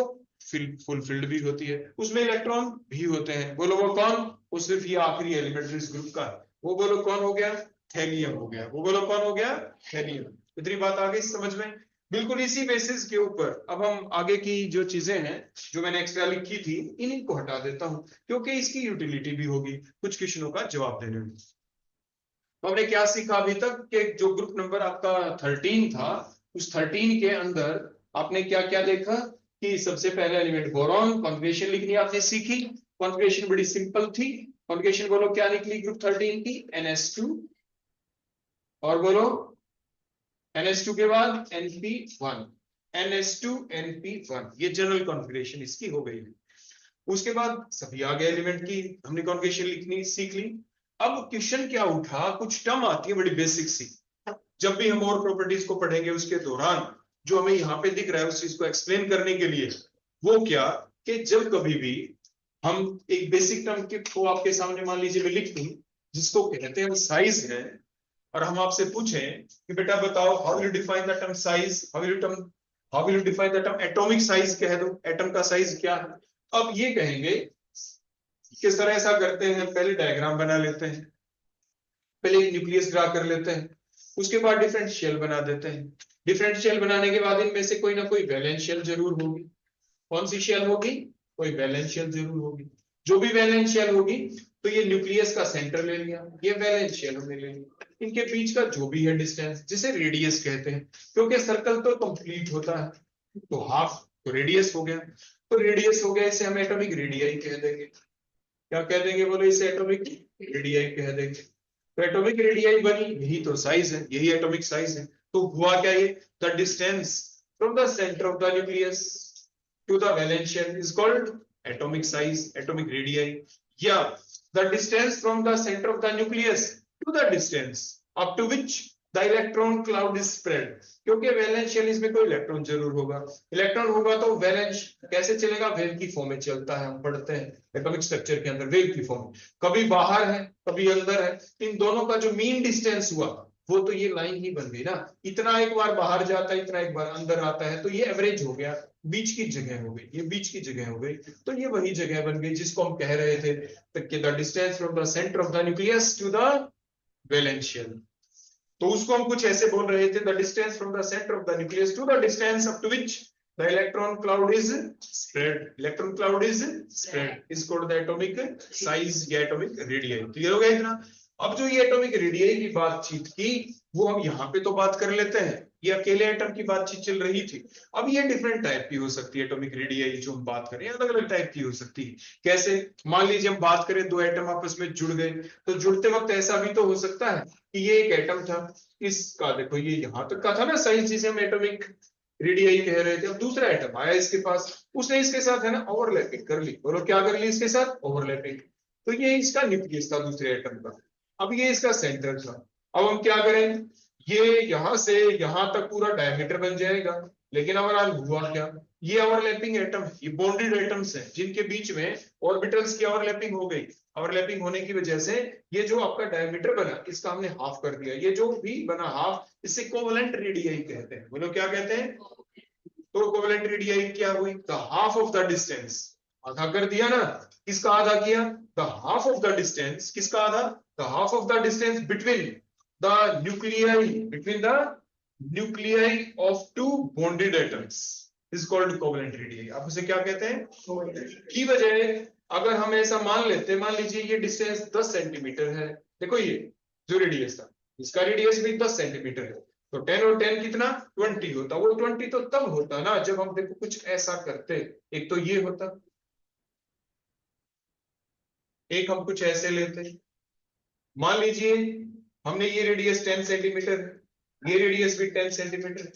फुलफिल्ड भी होती है, उसमें इलेक्ट्रॉन भी होते हैं? बोलो वो कौन? वो सिर्फ ये आखिरी एलिमेंट इस ग्रुप का है, वो बोलो कौन हो गया? थैलियम हो गया। वो बोलो कौन हो गया? थैलियम। इतनी बात आ गई समझ में? बिल्कुल इसी बेसिस के ऊपर अब हम आगे की जो चीजें हैं जो मैंने एक्स्ट्रा लिखी थी इन्हीं को हटा देता हूं, क्योंकि इसकी यूटिलिटी भी होगी कुछ क्वेश्चनों का जवाब देने में। तो हमने क्या सीखा अभी तक कि जो ग्रुप नंबर आपका 13 था, उस 13 के अंदर आपने क्या क्या देखा कि सबसे पहला एलिमेंट बोरॉन, कॉन्फिगरेशन लिखनी आपने सीखी। कॉन्फिगरेशन बड़ी सिंपल थी। कॉन्फिगरेशन बोलो क्या निकली ग्रुप 13 की? NS2 और बोलो NH2 के बाद NP1, NH2 NP1, ये जनरल कॉन्फिगरेशन इसकी हो गई है। उसके बाद सभी आगे एलिमेंट की हमने कॉन्फिगरेशन लिखनी सीख ली। अब क्वेश्चन क्या उठा, कुछ टर्म आती है बड़ी बेसिक सी, जब भी हम और प्रॉपर्टीज को पढ़ेंगे उसके दौरान जो हमें यहाँ पे दिख रहा है उस चीज को एक्सप्लेन करने के लिए, वो क्या कि जब कभी भी हम एक बेसिक टर्म को आपके सामने मान लीजिए मैं लिख दूं जिसको कहते हैं साइज है, और हम आपसे पूछें कि बेटा बताओ how will you define the term size, how will you define the term atomic size, कह दो एटम का साइज क्या है। अब ये कहेंगे किस तरह ऐसा करते हैं, पहले डायग्राम बना लेते हैं, पहले एक न्यूक्लियस ड्रा कर लेते हैं, उसके बाद डिफरेंट शेल बना देते हैं। डिफरेंट शेल बनाने के बाद इनमें से कोई ना कोई वैलेंस शेल जरूर होगी। कौन सी शेल होगी? कोई वैलेंस शेल जरूर होगी। जो भी वैलेंस शेल होगी तो ये न्यूक्लियस का सेंटर ले लिया, ये वैलेंस शेल हमने ले लिया, इनके बीच का जो भी है डिस्टेंस जिसे रेडियस कहते हैं, क्योंकि सर्कल तो कंप्लीट होता है तो हाफ तो रेडियस हो गया, तो रेडियस हो गया, इसे हम एटॉमिक रेडियाई कह देंगे। क्या कह देंगे बोलो? इसे एटॉमिक रेडियाई कह देंगे। तो एटॉमिक रेडियाई बनी, यही तो साइज है, यही एटॉमिक साइज है। तो हुआ क्या ये? The distance from the centre of the nucleus to the valence shell is called atomic size, atomic radii, या the distance from the center of the nucleus to the distance up to which the electron cloud is spread, क्योंकि वैलेंस शेल इसमें कोई इलेक्ट्रॉन जरूर होगा। इलेक्ट्रॉन होगा तो वैलेंस कैसे चलेगा? वेव की फॉर्म में चलता है, हम पढ़ते हैं एटॉमिक स्ट्रक्चर के अंदर वेव की फॉर्म, कभी बाहर है कभी अंदर है। इन दोनों का जो मीन डिस्टेंस हुआ वो तो ये लाइन ही बन गई ना, इतना एक बार बाहर जाता है इतना एक बार अंदर आता है, तो ये एवरेज हो गया, बीच की जगह हो गई, ये बीच की जगह हो गई, तो ये वही जगह बन गई जिसको हम कह रहे थे कि the distance from the centre of the nucleus to the valence shell. तो उसको हम कुछ ऐसे बोल रहे थे, the distance from the centre of the nucleus to the distance up to which the electron cloud is spread, electron cloud is spread is called the atomic size या एटॉमिक रेडियाई। क्लियर हो गया इतना? अब जो ये एटॉमिक रेडियाई की बातचीत की वो हम यहाँ पे तो बात कर लेते हैं, ये अकेले एटम की बातचीत चल रही थी। अब ये डिफरेंट टाइप की हो सकती है एटॉमिक रेडियाई जो हम बात करें, अलग अलग टाइप की हो सकती है। कैसे? मान लीजिए हम बात करें दो एटम आपस में जुड़ गए, तो जुड़ते वक्त ऐसा भी तो हो सकता है कि ये एक एटम था, इसका देखो ये यहाँ तक का था ना साइज जिसे हम एटॉमिक रेडियाई कह रहे थे, अब दूसरा एटम आया इसके पास, उसने इसके साथ है ना ओवरलैपिंग कर ली, बोलो क्या कर ली इसके साथ? ओवरलैपिंग। तो ये इसका न्यूक्लियस था दूसरे एटम का, अब ये इसका सेंटर था। अब हम क्या करें, ये यहां से यहां तक पूरा डायमीटर बन जाएगा, लेकिन ओवरऑल हुआ क्या? ये ओवरलैपिंग एटम है, ये बॉन्डेड एटम्स हैं जिनके बीच में ऑर्बिटल्स की ओवरलैपिंग हो गई। ओवरलैपिंग होने की वजह से ये जो आपका डायमीटर बना इसका हमने हाफ कर दिया, ये जो भी बना हाफ, इसे कोवेलेंट रेडियाई कहते हैं। बोलो क्या कहते हैं? तो कोवेलेंट रेडियाई क्या हुई? The half of the distance, आधा कर दिया ना, किसका आधा किया? The half of the distance, किसका आधा? The half of the distance between the nuclei of two bonded atoms is called covalent radii। आप उसे क्या कहते हैं? की बजाय अगर हम ऐसा मान लेते, मान लीजिए ये डिस्टेंस 10 सेंटीमीटर है, देखो ये जो रेडियस था इसका रेडियस भी 10 सेंटीमीटर है, तो 10 और 10 कितना? 20 होता। वो 20 तो तब होता ना जब हम देखो कुछ ऐसा करते, एक तो ये होता, एक हम कुछ ऐसे लेते, मान लीजिए हमने ये रेडियस 10 सेंटीमीटर, ये रेडियस भी 10 सेंटीमीटर,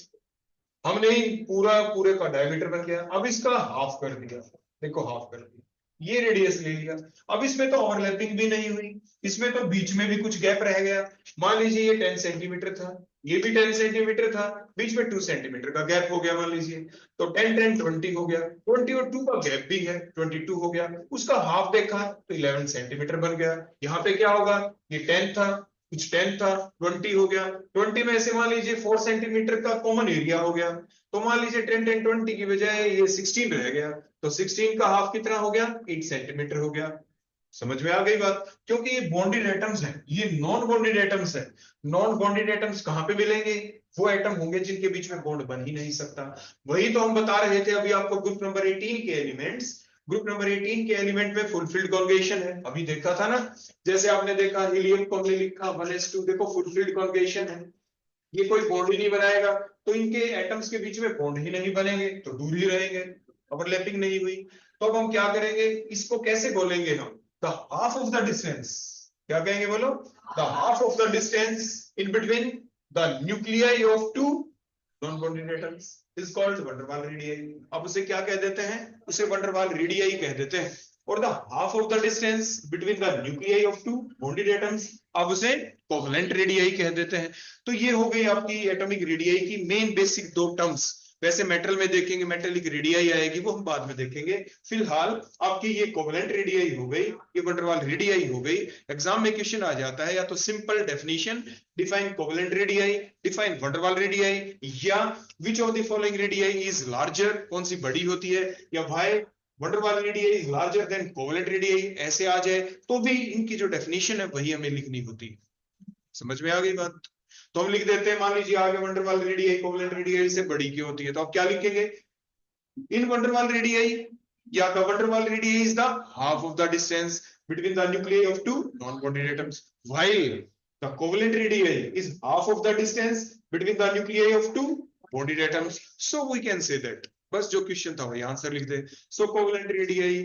हमने पूरे का डायमीटर बन गया। अब इसका हाफ कर दिया, देखो हाफ कर दिया, ये रेडियस ले लिया। अब इसमें तो ओवरलैपिंग भी नहीं हुई, इसमें तो बीच में भी कुछ गैप रह गया। मान लीजिए ये 10 सेंटीमीटर था, ये भी 10 सेंटीमीटर था, बीच में 2 सेंटीमीटर का गैप हो गया मान लीजिए, तो 10 10 20 हो गया, 20 और 2 का गैप भी है, 22 हो गया। उसका हाफ देखा तो 11 सेंटीमीटर बन गया। यहाँ पे क्या होगा, ये 10 था, कुछ 10 था, 20 हो गया, 20 में से मान लीजिए 4 सेंटीमीटर का कॉमन एरिया हो गया, तो मान लीजिए 10 10 20 की बजाय ये 16 रह गया, तो 16 का हाफ कितना हो गया, 8 सेंटीमीटर हो गया। समझ में आ गई बात? क्योंकि ये बॉन्डेड एटम्स हैं, ये नॉन बॉन्डेड एटम्स हैं। नॉन बॉन्डेड एटम्स कहां पे मिलेंगे, वो एटम होंगे जिनके बीच में बॉन्ड बन ही नहीं सकता। वही तो हम बता रहे थे अभी आपको, ग्रुप नंबर 18 के एलिमेंट्स, ग्रुप नंबर 18 के एलिमेंट में फुलफिल्ड कॉन्जुगेशन है, अभी देखा था ना। जैसे आपने देखा हीलियम को हमने लिखा 1s2, देखो फुलफिल्ड कॉन्जुगेशन है, ये कोई बॉन्ड ही नहीं बनाएगा, तो इनके एटम्स के बीच में बॉन्ड ही नहीं बनेंगे, तो दूर ही रहेंगे, ओवरलैपिंग नहीं हुई। तो अब हम क्या करेंगे, इसको कैसे बोलेंगे हम, the half of the distance, क्या कहेंगे बोलो, the half of the distance in between the nuclei of two non bonded atoms is called van der वाल रेडियाई। अब उसे क्या कह देते हैं, उसे वैन डर वाल रेडियाई कह देते हैं। और the half of the distance between the nuclei of two bonded atoms, अब उसे कोवेलेंट रेडियाई कह देते हैं। तो ये हो गई आपकी एटॉमिक रेडियाई की मेन बेसिक दो टर्म्स। वैसे मेटल में देखेंगे मेटेलिक रेडियाई आएगी, वो हम बाद में देखेंगे। फिलहाल आपकी ये कोवेलेंट रेडियाई हो गई, ये वैन डर वाल रेडियाई हो गई। एग्जाम में क्वेश्चन आ जाता है या तो simple definition, define covalent radii, define van der वाल रेडियाई, या which of the following radii is larger, कौन सी बड़ी होती है, या भाई वैन डर वाल radii is larger than covalent radii, ऐसे आ जाए तो भी इनकी जो डेफिनेशन है वही हमें लिखनी होती है। समझ में आ गई बात? तो हम लिख देते हैं, मान लीजिए आगे वैन डर वाल रेडियाई कोवेलेंट रेडियाई से बड़ी क्यों होती है, तो आप क्या लिखेंगे, इन वैन डर वाल रेडियाई या द वैन डर वाल radii is the half of the distance between the nuclei of two non bonded atoms, while the covalent radii is half of the distance between the nuclei of two bonded atoms. So we can say that, बस जो क्वेश्चन था वही आंसर लिख दे। So covalent radii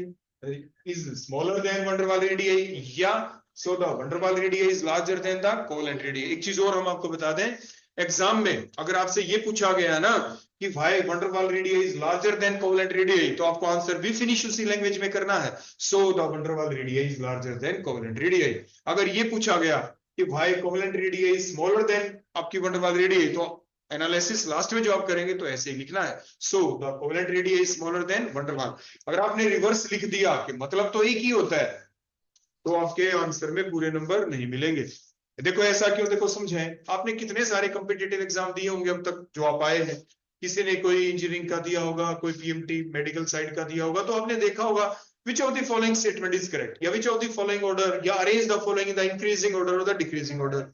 is smaller than van der वाल रेडियाई, या so the van der Waal radii is larger than the covalent radii। एक चीज और हम आपको बता दें, एग्जाम में अगर आपसे ये पूछा गया ना कि भाई van der Waal radii is larger than covalent radii, तो आपको आंसर भी फिनिश उसी लैंग्वेज में करना है, so the van der Waal radii is larger than covalent radii। अगर ये पूछा गया कि भाई covalent radii is smaller than आपकी van der Waal radii, तो एनालिसिस लास्ट में जो आप करेंगे तो ऐसे ही लिखना है, so the covalent radii is smaller than van der Waal। अगर आपने रिवर्स लिख दिया कि मतलब तो एक ही होता है, तो आपके आंसर में पूरे नंबर नहीं मिलेंगे। देखो ऐसा क्यों, देखो समझें, आपने कितने सारे कॉम्पिटिटिव एग्जाम दिए होंगे अब तक जो आप आए हैं, किसी ने कोई इंजीनियरिंग का दिया होगा, कोई पीएमटी मेडिकल साइड का दिया होगा, तो आपने देखा होगा which of the following statement is correct, या which of the following order, या arrange the following in the increasing order और द डिक्रीजिंग ऑर्डर।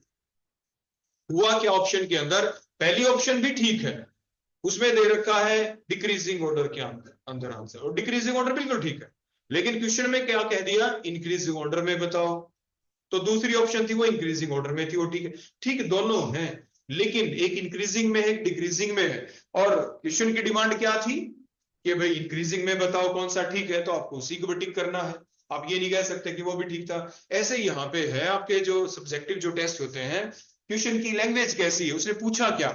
हुआ क्या ऑप्शन के अंदर, पहली ऑप्शन भी ठीक है, उसमें दे रखा है डिक्रीजिंग ऑर्डर के अंदर आंसर, और डिक्रीजिंग ऑर्डर बिल्कुल ठीक है, लेकिन क्वेश्चन में क्या कह दिया, इंक्रीजिंग ऑर्डर में बताओ। तो दूसरी ऑप्शन थी वो इंक्रीजिंग ऑर्डर में थी, वो ठीक है, ठीक दोनों हैं, लेकिन एक इंक्रीजिंग में है, एक डिक्रीजिंग में है, और क्वेश्चन की डिमांड क्या थी कि भाई इंक्रीजिंग में बताओ कौन सा ठीक है, तो आपको उसी को टिक करना है। आप ये नहीं कह सकते कि वो भी ठीक था। ऐसे ही यहाँ पे है आपके जो सब्जेक्टिव जो टेस्ट होते हैं, क्वेश्चन की लैंग्वेज कैसी है, उसने पूछा क्या,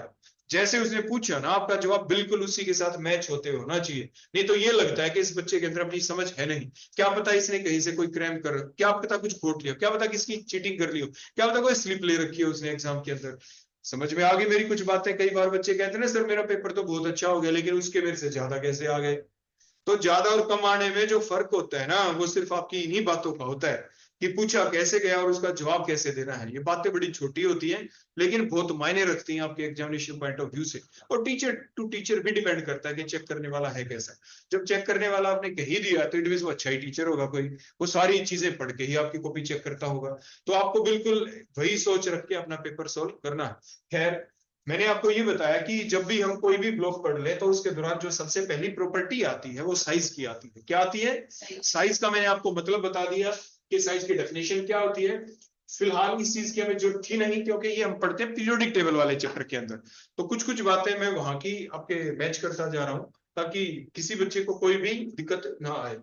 जैसे उसने पूछा ना आपका जवाब बिल्कुल उसी के साथ मैच होते होना चाहिए, नहीं तो ये लगता है कि इस बच्चे के अंदर अपनी समझ है नहीं, क्या पता इसने कहीं से कोई क्रैम कर, क्या पता कुछ खोट लिया, क्या पता किसकी चीटिंग कर ली हो, क्या पता कोई स्लिप ले रखी है उसने एग्जाम के अंदर। समझ में आ गई मेरी कुछ बातें? कई बार बच्चे कहते हैं ना सर मेरा पेपर तो बहुत अच्छा हो गया, लेकिन उसके मेरे से ज्यादा कैसे आ गए। तो ज्यादा और कम आने में जो फर्क होता है ना, वो सिर्फ आपकी इन्हीं बातों का होता है कि पूछा कैसे गया और उसका जवाब कैसे देना है। ये बातें बड़ी छोटी होती हैं, लेकिन बहुत मायने रखती हैं आपके एग्जामिनेशन पॉइंट ऑफ व्यू से। और टीचर टू टीचर भी डिपेंड करता है कि चेक करने वाला है कैसा। जब चेक करने वाला आपने कही दिया तो इट मींस वो अच्छा ही टीचर होगा, कोई वो सारी चीजें पढ़ के ही आपकी कॉपी चेक करता होगा। तो आपको बिल्कुल वही सोच रख के अपना पेपर सोल्व करना है। खैर, मैंने आपको ये बताया कि जब भी हम कोई भी ब्लॉक पढ़ ले तो उसके दौरान जो सबसे पहली प्रॉपर्टी आती है वो साइज की आती है। क्या आती है? साइज का मैंने आपको मतलब बता दिया कि साइज की डेफिनेशन क्या होती है। फिलहाल इस चीज की हमें जरूरत थी नहीं, क्योंकि ये हम पढ़ते हैं पीरियोडिक टेबल वाले चैप्टर के अंदर। तो कुछ कुछ बातें मैं वहां की आपके मैच करता जा रहा हूँ ताकि किसी बच्चे को कोई भी दिक्कत ना आए।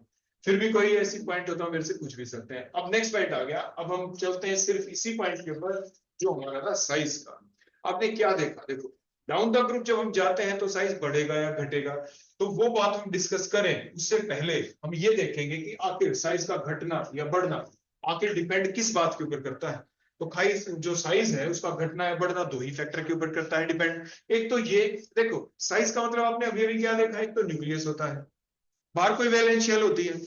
फिर भी कोई ऐसी पॉइंट होता है मेरे से पूछ भी सकते हैं। अब नेक्स्ट पॉइंट आ गया, अब हम चलते हैं सिर्फ इसी पॉइंट के ऊपर जो हमारा था साइज का। आपने क्या देखा, देखो डाउन द ग्रुप जब हम जाते हैं तो साइज बढ़ेगा या घटेगा, तो वो बात हम डिस्कस करें उससे पहले हम ये देखेंगे कि आखिर साइज का घटना या बढ़ना आखिर डिपेंड किस बात के ऊपर करता है। तो खाई जो साइज है उसका घटना या बढ़ना दो ही फैक्टर के ऊपर करता है डिपेंड। एक तो ये देखो, साइज का मतलब आपने अभी अभी क्या देखा, एक तो न्यूक्लियस होता है, बाहर कोई वैलेंस शेल होती है,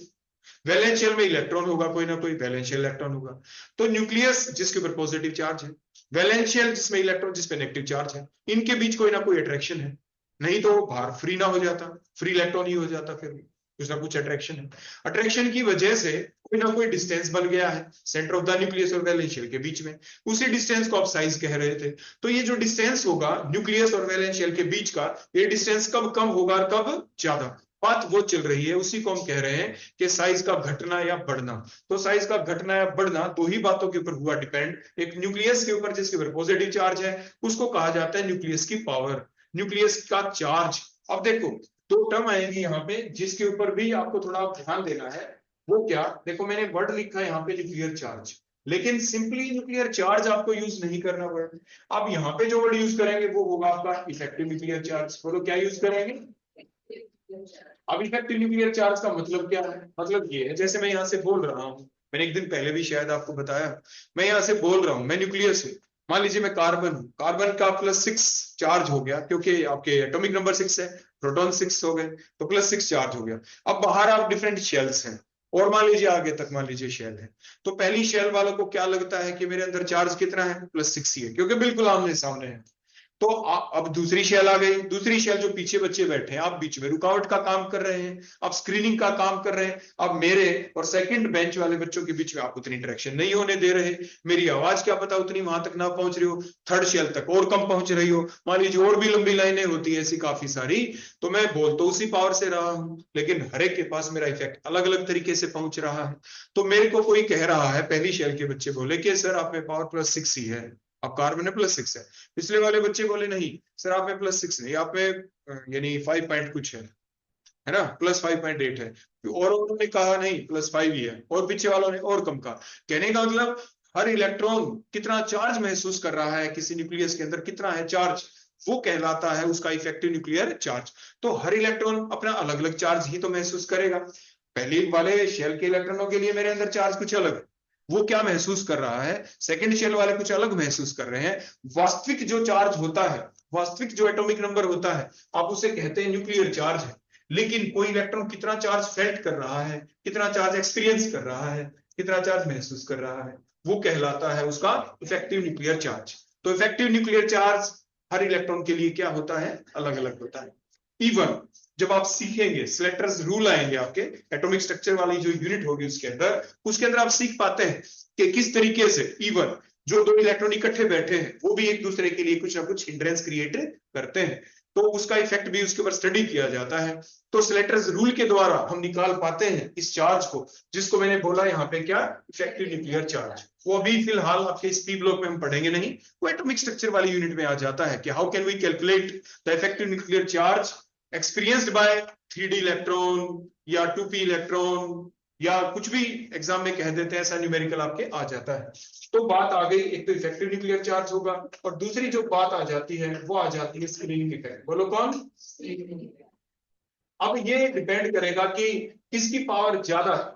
वैलेंस शेल में इलेक्ट्रॉन होगा, कोई ना कोई वैलेंस शेल इलेक्ट्रॉन होगा। तो न्यूक्लियस जिसके ऊपर पॉजिटिव चार्ज है, वैलेंस शेल जिसमें इलेक्ट्रॉन जिसपे नेगेटिव चार्ज है, इनके बीच कोई ना कोई अट्रैक्शन है, नहीं तो बाहर फ्री ना हो जाता, फ्री इलेक्ट्रॉन ही हो जाता, फिर कुछ ना कुछ अट्रैक्शन है। अट्रैक्शन की वजह से कोई ना कोई डिस्टेंस बन गया है सेंटर ऑफ द न्यूक्लियस और वैलेंस शेल के बीच में, उसी डिस्टेंस को आप साइज कह रहे थे। तो ये जो डिस्टेंस होगा न्यूक्लियस और वैलेंस शेल के बीच का, ये डिस्टेंस कब कम होगा और कब ज्यादा, बात वो चल रही है, उसी को हम कह रहे हैं कि साइज का घटना या बढ़ना। तो साइज का घटना या बढ़ना दो ही बातों के ऊपर हुआ डिपेंड, एक न्यूक्लियस के ऊपर जिसके ऊपर पॉजिटिव चार्ज है, उसको कहा जाता है न्यूक्लियस की पावर, न्यूक्लियस का चार्ज। अब देखो दो टर्म आएंगे यहाँ पे जिसके ऊपर भी आपको थोड़ा ध्यान देना है, वो क्या, देखो मैंने वर्ड लिखा है यहाँ पे न्यूक्लियर चार्ज, लेकिन सिंपली न्यूक्लियर चार्ज आपको यूज नहीं करना वर्ड। अब यहाँ पे जो वर्ड यूज करेंगे वो होगा आपका इफेक्टिव न्यूक्लियर चार्ज। बोलो क्या यूज करेंगे। अब इफेक्टिव न्यूक्लियर चार्ज का मतलब क्या है, मतलब ये है जैसे मैं यहाँ से बोल रहा हूँ, मैंने एक दिन पहले भी शायद आपको बताया, मैं यहाँ से बोल रहा हूँ मैं न्यूक्लियस हूँ, मान लीजिए मैं कार्बन हूँ, कार्बन का +6 चार्ज हो गया क्योंकि आपके एटॉमिक नंबर 6 है, प्रोटॉन 6 हो गए तो +6 चार्ज हो गया। अब बाहर आप डिफरेंट शेल्स हैं और मान लीजिए आगे तक मान लीजिए शेल है, तो पहली शेल वालों को क्या लगता है कि मेरे अंदर चार्ज कितना है, +6 ही है क्योंकि बिल्कुल आमने सामने है। तो अब दूसरी शेल आ गई, दूसरी शेल जो पीछे बच्चे बैठे हैं, आप बीच में रुकावट का काम कर रहे हैं, आप स्क्रीनिंग का काम कर रहे हैं, अब मेरे और सेकंड बेंच वाले बच्चों के बीच में आप उतनी इंटरेक्शन नहीं होने दे रहे, मेरी आवाज क्या पता उतनी वहां तक ना पहुंच रही हो, थर्ड शेल तक और कम पहुंच रही हो, मान लीजिए और भी लंबी लाइनें होती है ऐसी काफी सारी, तो मैं बोल तो उसी पावर से रहा हूं लेकिन हर एक के पास मेरा इफेक्ट अलग अलग तरीके से पहुंच रहा है। तो मेरे को कोई कह रहा है, पहली शेल के बच्चे बोले कि सर आप में पावर +6 ही है, अब कार्बन में +6 है, पिछले वाले बच्चे बोले नहीं सर आप में +6 नहीं, आप में यानी 5 पॉइंट कुछ है ना, +5.8 है, और उन्होंने कहा नहीं +5 ही है, और पीछे वालों ने और कम कहा। कहने का मतलब हर इलेक्ट्रॉन कितना चार्ज महसूस कर रहा है किसी न्यूक्लियस के अंदर, कितना है चार्ज, वो कहलाता है उसका इफेक्टिव न्यूक्लियर चार्ज। तो हर इलेक्ट्रॉन अपना अलग अलग चार्ज ही तो महसूस करेगा, पहले वाले शेल के इलेक्ट्रॉनों के लिए मेरे अंदर चार्ज कुछ अलग है, वो क्या महसूस कर रहा है, सेकंड शेल वाले कुछ अलग महसूस कर रहे हैं। वास्तविक जो चार्ज होता है, वास्तविक जो एटॉमिक नंबर होता है, आप उसे कहते हैं न्यूक्लियर चार्ज है, लेकिन कोई इलेक्ट्रॉन कितना चार्ज फेल्ट कर रहा है, कितना चार्ज एक्सपीरियंस कर रहा है, कितना चार्ज महसूस कर रहा है, वो कहलाता है उसका इफेक्टिव न्यूक्लियर चार्ज। तो इफेक्टिव न्यूक्लियर चार्ज हर इलेक्ट्रॉन के लिए क्या होता है, अलग अलग होता है। इवन जब आप सीखेंगे स्लेटर्स रूल आएंगे आपके एटॉमिक स्ट्रक्चर वाली जो यूनिट होगी उसके अंदर आप सीख पाते हैं कि किस तरीके से इवन जो दो इलेक्ट्रॉन इकट्ठे बैठे हैं वो भी एक दूसरे के लिए कुछ ना कुछ हिंड्रेंस क्रिएट करते हैं, तो उसका इफेक्ट भी उसके ऊपर स्टडी किया जाता है। तो स्लेटर्स रूल के द्वारा हम निकाल पाते हैं इस चार्ज को, जिसको मैंने बोला यहाँ पे क्या, इफेक्टिव न्यूक्लियर चार्ज। वो अभी फिलहाल आपके इस पी ब्लॉक में हम पढ़ेंगे नहीं, वो एटॉमिक स्ट्रक्चर वाली यूनिट में आ जाता है कि how can we calculate the effective nuclear charge experienced by 3D electron या 2p इलेक्ट्रॉन या कुछ भी एग्जाम में कह देते हैं, ऐसा न्यूमेरिकल आपके आ जाता है। तो बात आ गई, एक तो इफेक्टिव न्यूक्लियर चार्ज होगा और दूसरी जो बात आ जाती है वो आ जाती है स्क्रीनिंग इफेक्ट। बोलो कौन। अब ये डिपेंड करेगा कि किसकी पावर ज्यादा है।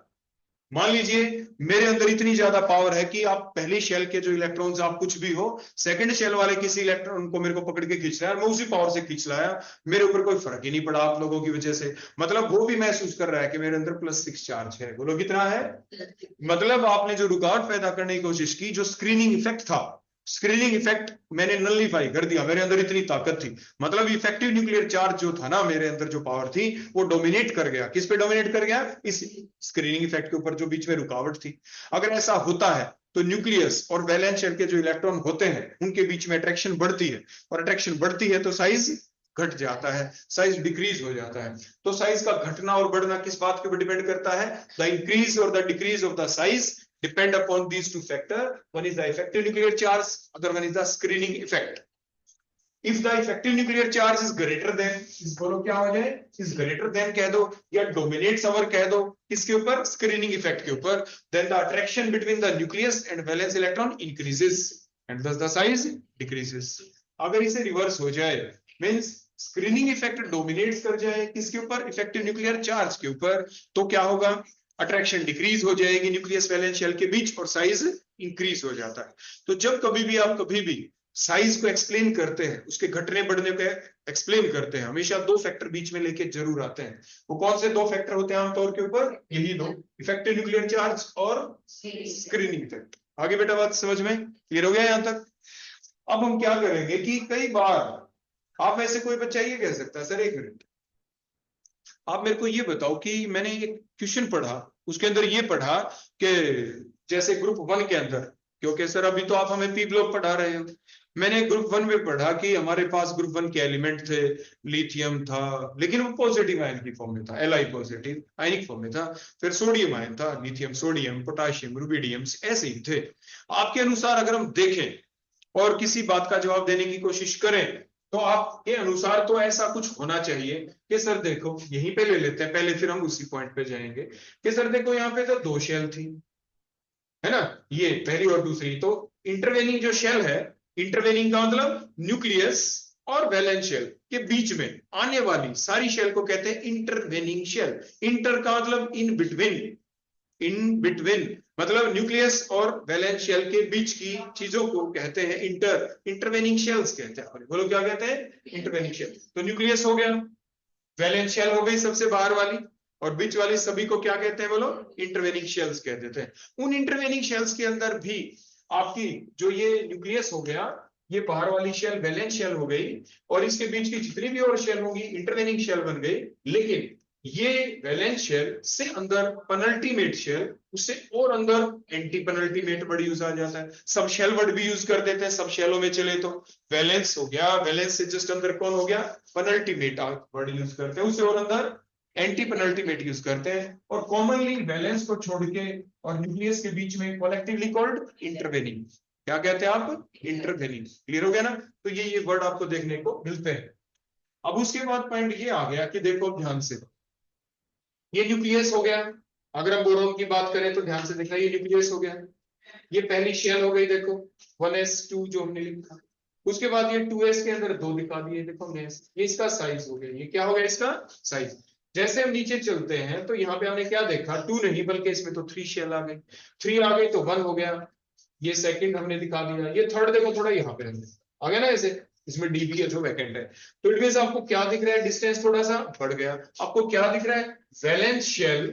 मान लीजिए मेरे अंदर इतनी ज्यादा पावर है कि आप पहली शेल के जो इलेक्ट्रॉन्स आप कुछ भी हो, सेकंड शेल वाले किसी इलेक्ट्रॉन को मेरे को पकड़ के खींच रहा है, मैं उसी पावर से खींच लाया, मेरे ऊपर कोई फर्क ही नहीं पड़ा आप लोगों की वजह से, मतलब वो भी महसूस कर रहा है कि मेरे अंदर +6 चार्ज है। बोलो कितना है, मतलब आपने जो रुकावट पैदा करने की कोशिश की, जो स्क्रीनिंग इफेक्ट था, स्क्रीनिंग इफेक्ट मैंने नलिफाई कर दिया, मेरे अंदर इतनी ताकत थी, मतलब इफेक्टिव न्यूक्लियर चार्ज जो था ना मेरे अंदर जो पावर थी वो डोमिनेट कर गया। किस पे डोमिनेट कर गया, इस स्क्रीनिंग इफेक्ट के ऊपर जो बीच में रुकावट थी। अगर ऐसा होता है तो न्यूक्लियस और वैलेंस शेल के जो इलेक्ट्रॉन होते हैं उनके बीच में अट्रैक्शन बढ़ती है, और अट्रैक्शन बढ़ती है तो साइज घट जाता है, साइज डिक्रीज हो जाता है। तो साइज का घटना और बढ़ना किस बात के ऊपर डिपेंड करता है, द इंक्रीज और the decrease of the size depend upon these two factors. One is the effective nuclear charge, other one is the screening effect. If the effective nuclear charge is greater than, इस बोलो क्या हो जाए, is greater than कह दो या dominates over कह दो, किसके ऊपर, screening effect के ऊपर, then the attraction between the nucleus and valence electron increases. And thus the size decreases. अगर इसे रिवर्स हो जाए मींस स्क्रीनिंग इफेक्ट डोमिनेट कर जाए किसके ऊपर, इफेक्टिव न्यूक्लियर चार्ज के ऊपर, तो क्या होगा, अट्रैक्शन डिक्रीज हो जाएगी न्यूक्लियस वैलेंस शेल के बीच और साइज इंक्रीज हो जाता है। तो जब कभी भी साइज को एक्सप्लेन करते हैं, उसके घटने बढ़ने को एक्सप्लेन करते हैं, हमेशा दो फैक्टर बीच में लेके जरूर आते हैं। वो कौन से दो फैक्टर होते हैं आमतौर के ऊपर, यही दो, इफेक्टिव न्यूक्लियर चार्ज और स्क्रीनिंग इफेक्ट। आगे बेटा बात समझ में क्लियर हो गया यहां तक। अब हम क्या करेंगे कि कई बार आप में से कोई बच्चा ये कह सकता है, सर एक मिनट, आप मेरे को ये बताओ कि मैंने एक क्वेश्चन पढ़ा, उसके अंदर ये पढ़ा कि जैसे ग्रुप 1 के अंदर, क्योंकि सर अभी तो आप हमें पी ब्लॉक पढ़ा रहे हो, मैंने ग्रुप 1 में पढ़ा कि हमारे पास ग्रुप 1 के एलिमेंट थे, लिथियम था, लेकिन वो पॉजिटिव आयन की फॉर्म में था, Li पॉजिटिव आयनिक फॉर्म में था, फिर सोडियम आयन था, लिथियम, सोडियम, पोटाशियम, रुबिडियम, ऐसे ही थे। आपके अनुसार अगर हम देखें और किसी बात का जवाब देने की कोशिश करें तो आपके अनुसार तो ऐसा कुछ होना चाहिए कि सर देखो, यहीं पे ले लेते हैं पहले, फिर हम उसी पॉइंट पे जाएंगे कि सर देखो यहाँ पे तो दो शेल थी, है ना, ये पहली और दूसरी, तो इंटरवेनिंग जो शेल है, इंटरवेनिंग का मतलब न्यूक्लियस और वैलेंस शेल के बीच में आने वाली सारी शेल को कहते हैं इंटरवेनिंग शेल। इंटर का मतलब इन बिटवीन, इन बिटवीन मतलब न्यूक्लियस और वैलेंस शेल के बीच की चीजों को कहते हैं इंटरवेनिंग शेल्स कहते हैं। बोलो क्या कहते हैं, इंटरवेनिंग शेल। तो न्यूक्लियस हो गया, वैलेंस शेल हो गई सबसे बाहर वाली, और बीच वाली सभी को क्या कहते हैं, बोलो इंटरवेनिंग शेल्स कह देते हैं। उन इंटरवेनिंग शेल्स के अंदर भी आपकी जो ये न्यूक्लियस हो गया, ये बाहर वाली शेल वैलेंस शेल हो गई, और इसके बीच की जितनी भी और शेल होंगी इंटरवेनिंग शेल बन गई। लेकिन ये वैलेंस शेल से अंदर पेनल्टीमेट शेल, उससे और अंदर एंटी पेनल्टीमेट वर्ड यूज आ जाता है, सब शेल वर्ड भी यूज कर देते हैं सब शेलों में चले तो। वैलेंस हो गया, वैलेंस से जस्ट अंदर कौन हो गया, पेनल्टीमेट वर्ड यूज करते हैं, उससे और अंदर एंटी पेनल्टीमेट यूज करते हैं, और कॉमनली वैलेंस को छोड़ के और न्यूक्लियस के बीच में कलेक्टिवली कॉल्ड इंटरवेनिंग। क्या कहते हैं आप, इंटरवेनिंग। क्लियर हो गया ना, तो ये वर्ड आपको देखने को मिलते हैं। अब उसके बाद पॉइंट ये आ गया कि देखो ध्यान से, ये न्यूक्लियस हो गया, अगर हम बोरोन की बात करें तो ध्यान से देखना, ये न्यूक्लियस हो गया, ये पहली शेल हो गई देखो 1s2 जो हमने लिखा, उसके बाद ये 2s के अंदर दो दिखा दिए देखो हमने, ये इसका साइज हो गया, ये क्या हो गया इसका साइज। जैसे हम नीचे चलते हैं तो यहाँ पे हमने क्या देखा, 2 नहीं बल्कि इसमें तो 3 शेल आ गई, 3 आ गई तो 1 हो गया, ये सेकंड हमने दिखा दिया, ये थर्ड देखो थोड़ा यहाँ पे हमने आ गया ना, ऐसे इसमें डी भी है जो वैकेंट है। तो इट मींस आपको क्या दिख रहा है, डिस्टेंस थोड़ा सा बढ़ गया, आपको क्या दिख रहा है, वैलेंस शेल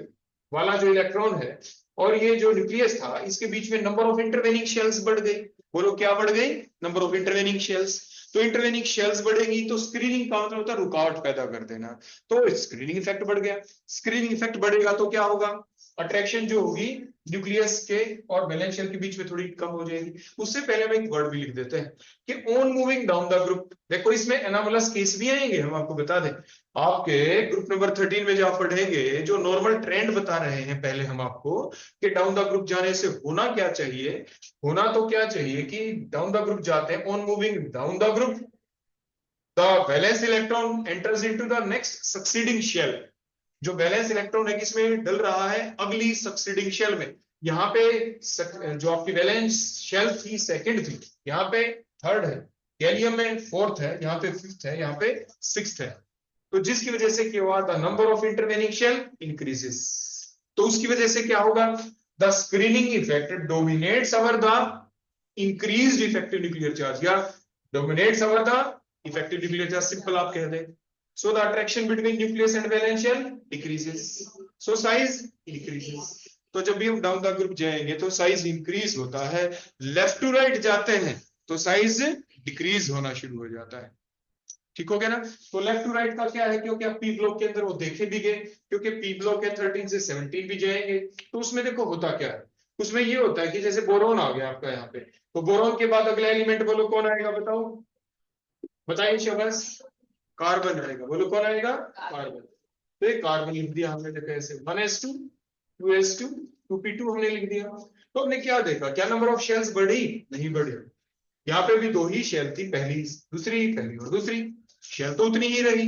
वाला जो इलेक्ट्रॉन है और ये जो न्यूक्लियस था, इसके बीच में नंबर ऑफ इंटरवेनिंग शेल्स बढ़ गई। बोलो क्या बढ़ गई, नंबर ऑफ इंटरवेनिंग शेल्स। तो इंटरवेनिंग शेल्स बढ़ेगी तो स्क्रीनिंग का मतलब होता है रुकावट पैदा कर देना, तो स्क्रीनिंग इफेक्ट बढ़ गया। स्क्रीनिंग इफेक्ट बढ़ेगा तो क्या होगा, अट्रैक्शन जो होगी न्यूक्लियस के और वैलेंस शेल के बीच में थोड़ी कम हो जाएगी। उससे पहले हम एक वर्ड भी लिख देते हैं कि on moving down the group. देखो इसमें एनामलस केस भी आएंगे, हम आपको बता दें, आपके ग्रुप नंबर 13 में जो आप पढ़ेंगे, जो नॉर्मल ट्रेंड बता रहे हैं पहले हम आपको कि डाउन द ग्रुप जाने से होना क्या चाहिए, होना तो क्या चाहिए कि डाउन द ग्रुप जाते हैं, on moving down the group the valence electron enters into the next succeeding shell. जो वैलेंस इलेक्ट्रॉन है किसमें डल रहा है, अगली सक्सीडिंग शेल में। यहाँ पे जो आपकी वैलेंस शेल थी सेकंड थी, यहाँ पे थर्ड है, गैलियम में फोर्थ है, यहाँ पे फिफ्थ है, यहाँ पे सिक्स्थ है। तो जिसकी वजह से क्या हुआ, the number of intervening shell increases. तो उसकी वजह से क्या होगा, the screening effect dominates over the increased effective nuclear charge, या dominates over the effective nuclear charge, simple आप कह दें। So the attraction between nucleus and valence shell decreases. So size increases. तो जब भी हम डाउन द ग्रुप जाएंगे तो साइज इंक्रीज होता है, लेफ्ट टू राइट जाते हैं तो साइज डिक्रीज होना शुरू हो जाता है। ठीक हो गया ना। तो लेफ्ट टू राइट का क्या है, क्योंकि आप पी ब्लॉक के अंदर वो देखे भी गए, क्योंकि पी ब्लॉक के 13 से 17 भी जाएंगे तो उसमें देखो होता क्या है, उसमें ये होता है कि जैसे बोरोन आ गया आपका यहाँ पे, तो बोरोन के बाद अगला एलिमेंट बोलो कौन आएगा, बताओ बताइए शाबाश, कार्बन आएगा। बोलो कौन आएगा, कार्बन। तो एक कार्बन लिख दिया हमने, देखो ऐसे 1s2 2s2 2p2 हमने लिख दिया। तो हमने क्या देखा, क्या नंबर ऑफ शेल्स बढ़ी, नहीं बढ़ी। यहाँ पे भी दो ही शेल थी, पहली दूसरी, पहली और दूसरी, शेल तो उतनी ही रही,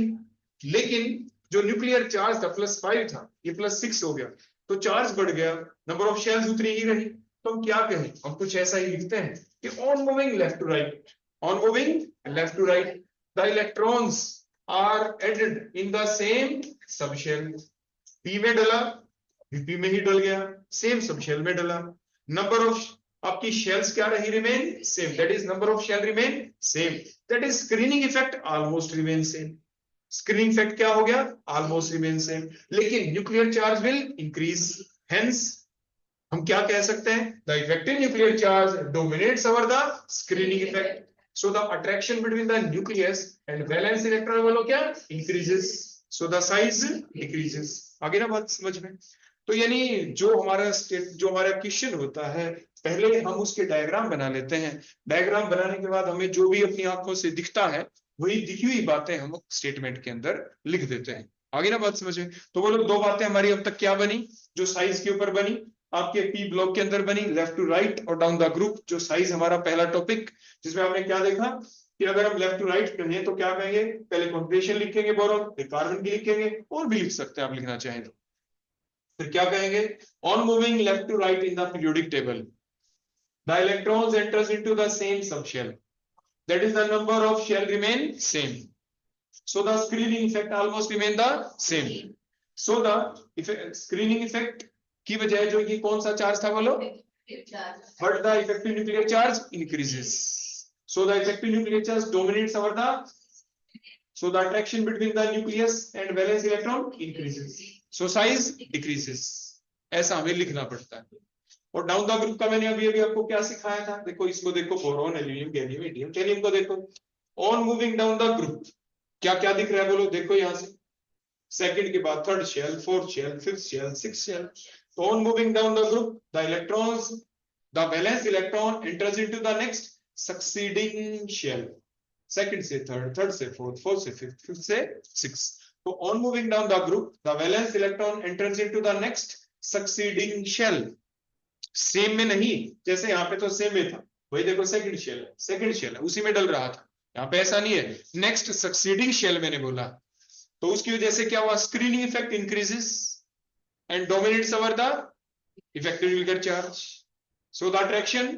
लेकिन जो न्यूक्लियर चार्ज था +5 था, ये +6 हो गया, तो चार्ज बढ़ गया, नंबर ऑफ शेल्स उतनी ही रही। तो तो हम क्या कहें, हम कुछ ऐसा ही लिखते हैं कि on moving left to right, on moving left to right the electrons are added in the same subshell. P में डला, पी में ही डल गया, सेम सबशेल में डला। नंबर ऑफ आपकी शेल्स क्या रही, remain same, that is number of shell remain same, that is screening effect almost remain same. Screening effect क्या हो गया, ऑलमोस्ट रिमेन सेम, लेकिन nuclear charge will increase. Hence हम क्या कह सकते हैं, the effective nuclear charge dominates over the screening effect, so the attraction between the nucleus and valence electron वालों क्या increases, so the size decreases. आगे ना बात समझ में। तो यानी जो हमारा क्वेश्चन होता है, पहले हम उसके डायग्राम बना लेते हैं, डायग्राम बनाने के बाद हमें जो भी अपनी आंखों से दिखता है वही दिखी हुई बातें हम स्टेटमेंट के अंदर लिख देते हैं। आगे ना बात समझ में। तो बोलो दो बातें हमारी अब तक क्या बनी, जो साइज के ऊपर बनी, आपके पी ब्लॉक के अंदर बनी, लेफ्ट टू राइट और डाउन द ग्रुप, जो साइज हमारा पहला टॉपिक, जिसमें आपने क्या देखा कि अगर हम लेफ्ट टू राइट कहें तो क्या कहेंगे, पहले कॉन्सेंट्रेशन लिखेंगे बोरोन, फिर कार्बन की लिखेंगे, और भी लिख सकते हैं आप लिखना चाहें तो। फिर क्या कहेंगे, on moving left to right in the periodic table the electrons enters into the same subshell, that is the number of shell remain same, so the screening effect almost remain the same, so the screening effect की बजाय जो ये कौन सा चार्ज था बोलो, but the effective nuclear charge increases, so the effective nuclear charge dominates over the, so the attraction between the nucleus and valence electron increases, so size decreases। ऐसा हमें लिखना पड़ता है। और डाउन द ग्रुप का मैंने अभी आपको क्या सिखाया था, देखो इसको देखो, बोरोन, एल्यूमिनियम, गैलियम, इंडियम, टेलियम को देखो। On moving down the group क्या क्या दिख रहा है बोलो, देखो यहां से सेकंड के बाद third shell, fourth shell, fifth shell, sixth shell. तो on moving down the group the electrons, the valence electron enters into the next succeeding shell, second से थर्ड, थर्ड से फोर्थ, फोर्थ से फिफ्थ, फिफ्थ से सिक्स्थ। तो on moving down the group the valence electron enters into the next succeeding shell. Same में नहीं, जैसे यहाँ पे तो सेम में था, वही देखो सेकंड शेल है, उसी में डल रहा था, यहाँ पे ऐसा नहीं है, नेक्स्ट सक्सीडिंग शेल मैंने बोला। तो उसकी वजह से क्या हुआ, screening effect increases and dominates over the effective nuclear charge, so the attraction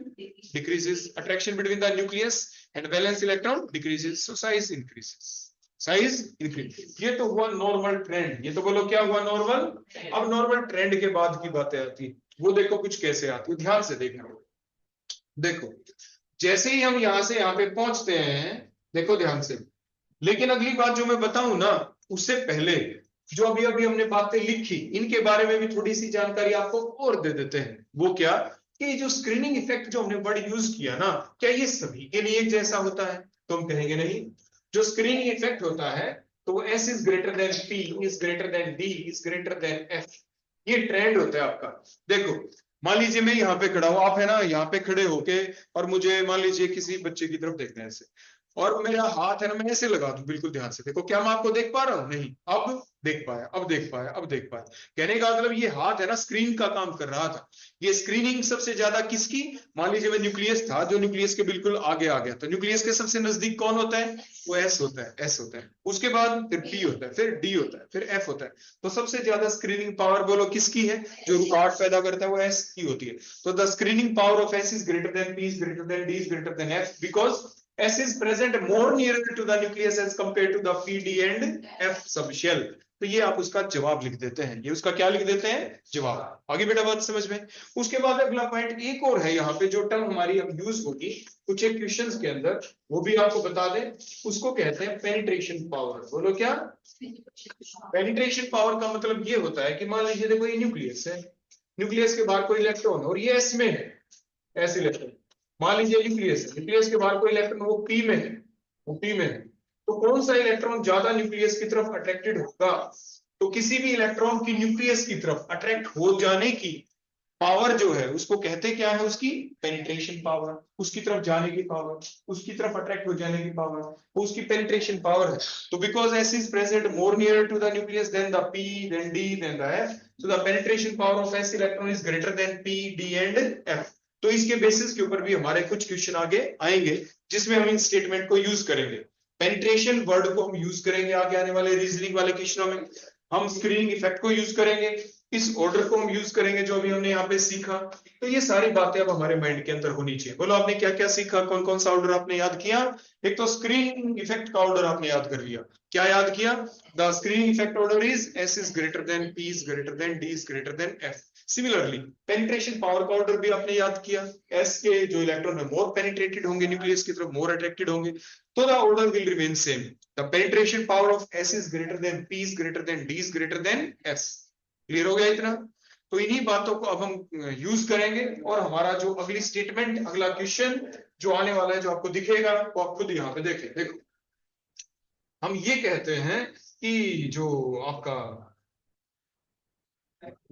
decreases, attraction between the nucleus and valence electron decreases, so size increases, size increase. ये तो हुआ नॉर्मल ट्रेंड, ये तो बोलो क्या हुआ, नॉर्मल। अब नॉर्मल ट्रेंड के बाद की बातें आती है, वो देखो कुछ कैसे आती है, ध्यान से देखना। देखो जैसे ही हम यहां से यहां पे पहुंचते हैं, देखो ध्यान से, लेकिन अगली बात जो मैं बताऊं ना, उससे पहले जो अभी अभी हमने बातें लिखी, इनके बारे में भी थोड़ी सी जानकारी आपको और दे देते हैं। वो क्या, कि जो स्क्रीनिंग इफेक्ट जो हमने वर्ड यूज किया ना, क्या ये सभी के लिए एक जैसा होता है, तो हम कहेंगे नहीं। जो स्क्रीनिंग इफेक्ट होता है तो वो S is greater than P is greater than D is greater than F, ये ट्रेंड होता है आपका। देखो मान लीजिए मैं यहाँ पे खड़ा हूं, आप है ना यहाँ पे खड़े होके, और मुझे मान लीजिए किसी बच्चे की तरफ देखना है ऐसे, और मेरा हाथ है ना, मैं ऐसे लगा दूं, बिल्कुल ध्यान से देखो, क्या मैं आपको देख पा रहा हूं, नहीं, अब देख पाया, अब देख पाया, अब देख पाया। कहने का मतलब ये हाथ है ना स्क्रीन का काम कर रहा था। ये स्क्रीनिंग सबसे ज्यादा किसकी, मान लीजिए मैं न्यूक्लियस था, जो न्यूक्लियस के बिल्कुल आगे आ गया, तो न्यूक्लियस के सबसे नजदीक कौन होता है, वो S होता है, S होता है। उसके बाद फिर P होता है, फिर D होता है, फिर F होता है। तो सबसे ज्यादा स्क्रीनिंग पावर बोलो किसकी है, जो रुकावट पैदा करता है वो S की होती है। तो the screening power of S is greater than P is greater than D is greater than F, because S is present more nearer to the nucleus as compared to the P, D and F subshell। तो ये आप उसका जवाब लिख देते हैं, ये उसका क्या लिख देते हैं, जवाब। आगे बेटा बात समझ में। उसके बाद अगला पॉइंट एक और है, यहाँ पे जो टर्म हमारी अब यूज होगी कुछ एक क्वेश्चंस के अंदर, वो भी आपको बता दें, उसको कहते हैं पेनिट्रेशन पावर। बोलो क्या, पेनिट्रेशन पावर का मतलब ये होता है कि मान लीजिए देखो ये न्यूक्लियस है, न्यूक्लियस के बाहर कोई इलेक्ट्रॉन और ये S में है, S इलेक्ट्रॉन, मान लीजिए न्यूक्लियस है, न्यूक्लियस के बाहर कोई इलेक्ट्रॉन वो P में है, वो P में है। तो कौन सा इलेक्ट्रॉन ज्यादा न्यूक्लियस की तरफ अट्रैक्टेड होगा, तो किसी भी इलेक्ट्रॉन की न्यूक्लियस की तरफ अट्रैक्ट हो जाने की पावर जो है उसको कहते क्या है, उसकी पेनिट्रेशन पावर, उसकी तरफ जाने की पावर, उसकी तरफ अट्रैक्ट हो जाने की पावर, वो उसकी पेनिट्रेशन पावर है। तो because S is present more nearer to the nucleus than the P, then D, then the F, so the penetration power of S electron is greater than P, D and F। तो इसके बेसिस के ऊपर भी हमारे कुछ क्वेश्चन आगे आएंगे, जिसमें हम इन स्टेटमेंट को यूज करेंगे। पेनिट्रेशन वर्ड को हम यूज करेंगे आगे आने वाले रीजनिंग वाले क्वेश्चनों में, हम स्क्रीनिंग इफेक्ट को यूज करेंगे, इस ऑर्डर को हम यूज करेंगे जो अभी हमने यहाँ पे सीखा। तो ये सारी बातें अब हमारे माइंड के अंदर होनी चाहिए। बोलो आपने क्या क्या सीखा, कौन कौन सा ऑर्डर आपने याद किया? एक तो स्क्रीनिंग इफेक्ट का ऑर्डर आपने याद कर लिया। क्या याद किया? The screening effect order is S is greater than P is greater than D is greater than F। Similarly penetration power का ऑर्डर भी आपने याद किया। S के जो इलेक्ट्रॉन है मोर पेनिट्रेटेड होंगे न्यूक्लियस की तरफ, मोर अट्रैक्टेड होंगे, तो the order will remain same. The penetration power of S is greater than P is greater than D is greater than S। Clear हो गया इतना? तो इन्हीं बातों को अब हम यूज करेंगे और हमारा जो अगली स्टेटमेंट, अगला क्वेश्चन जो आने वाला है, जो आपको दिखेगा, वो आप खुद यहाँ पे देखें। देखो हम ये कहते हैं कि जो आपका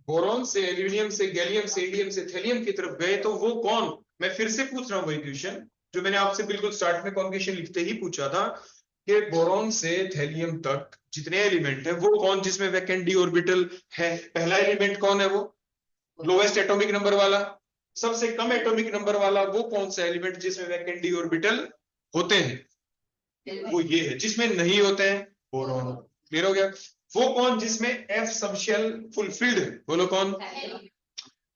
बोरॉन से एल्यूमिनियम से गैलियम से इंडियम से थेलियम की तरफ गए, तो वो कौन? मैं फिर से पूछ रहा हूं वही क्वेश्चन जो मैंने आपसे बिल्कुल स्टार्ट में कॉन्क्वेशन लिखते ही पूछा था कि बोरॉन से थेलियम तक जितने एलिमेंट है वो कौन जिसमें वैकेंट डी ऑर्बिटल है? पहला एलिमेंट कौन है? वो लोवेस्ट एटॉमिक नंबर वाला। सबसे कम एटॉमिक नंबर वाला वो कौन सा एलिमेंट जिसमें वैकेंट डी ऑर्बिटल होते हैं? वो ये है। जिसमें नहीं होते हैं बोरॉन। क्लियर हो गया? वो कौन जिसमें F सबशेल फुलफिल्ड है? बोलो कौन?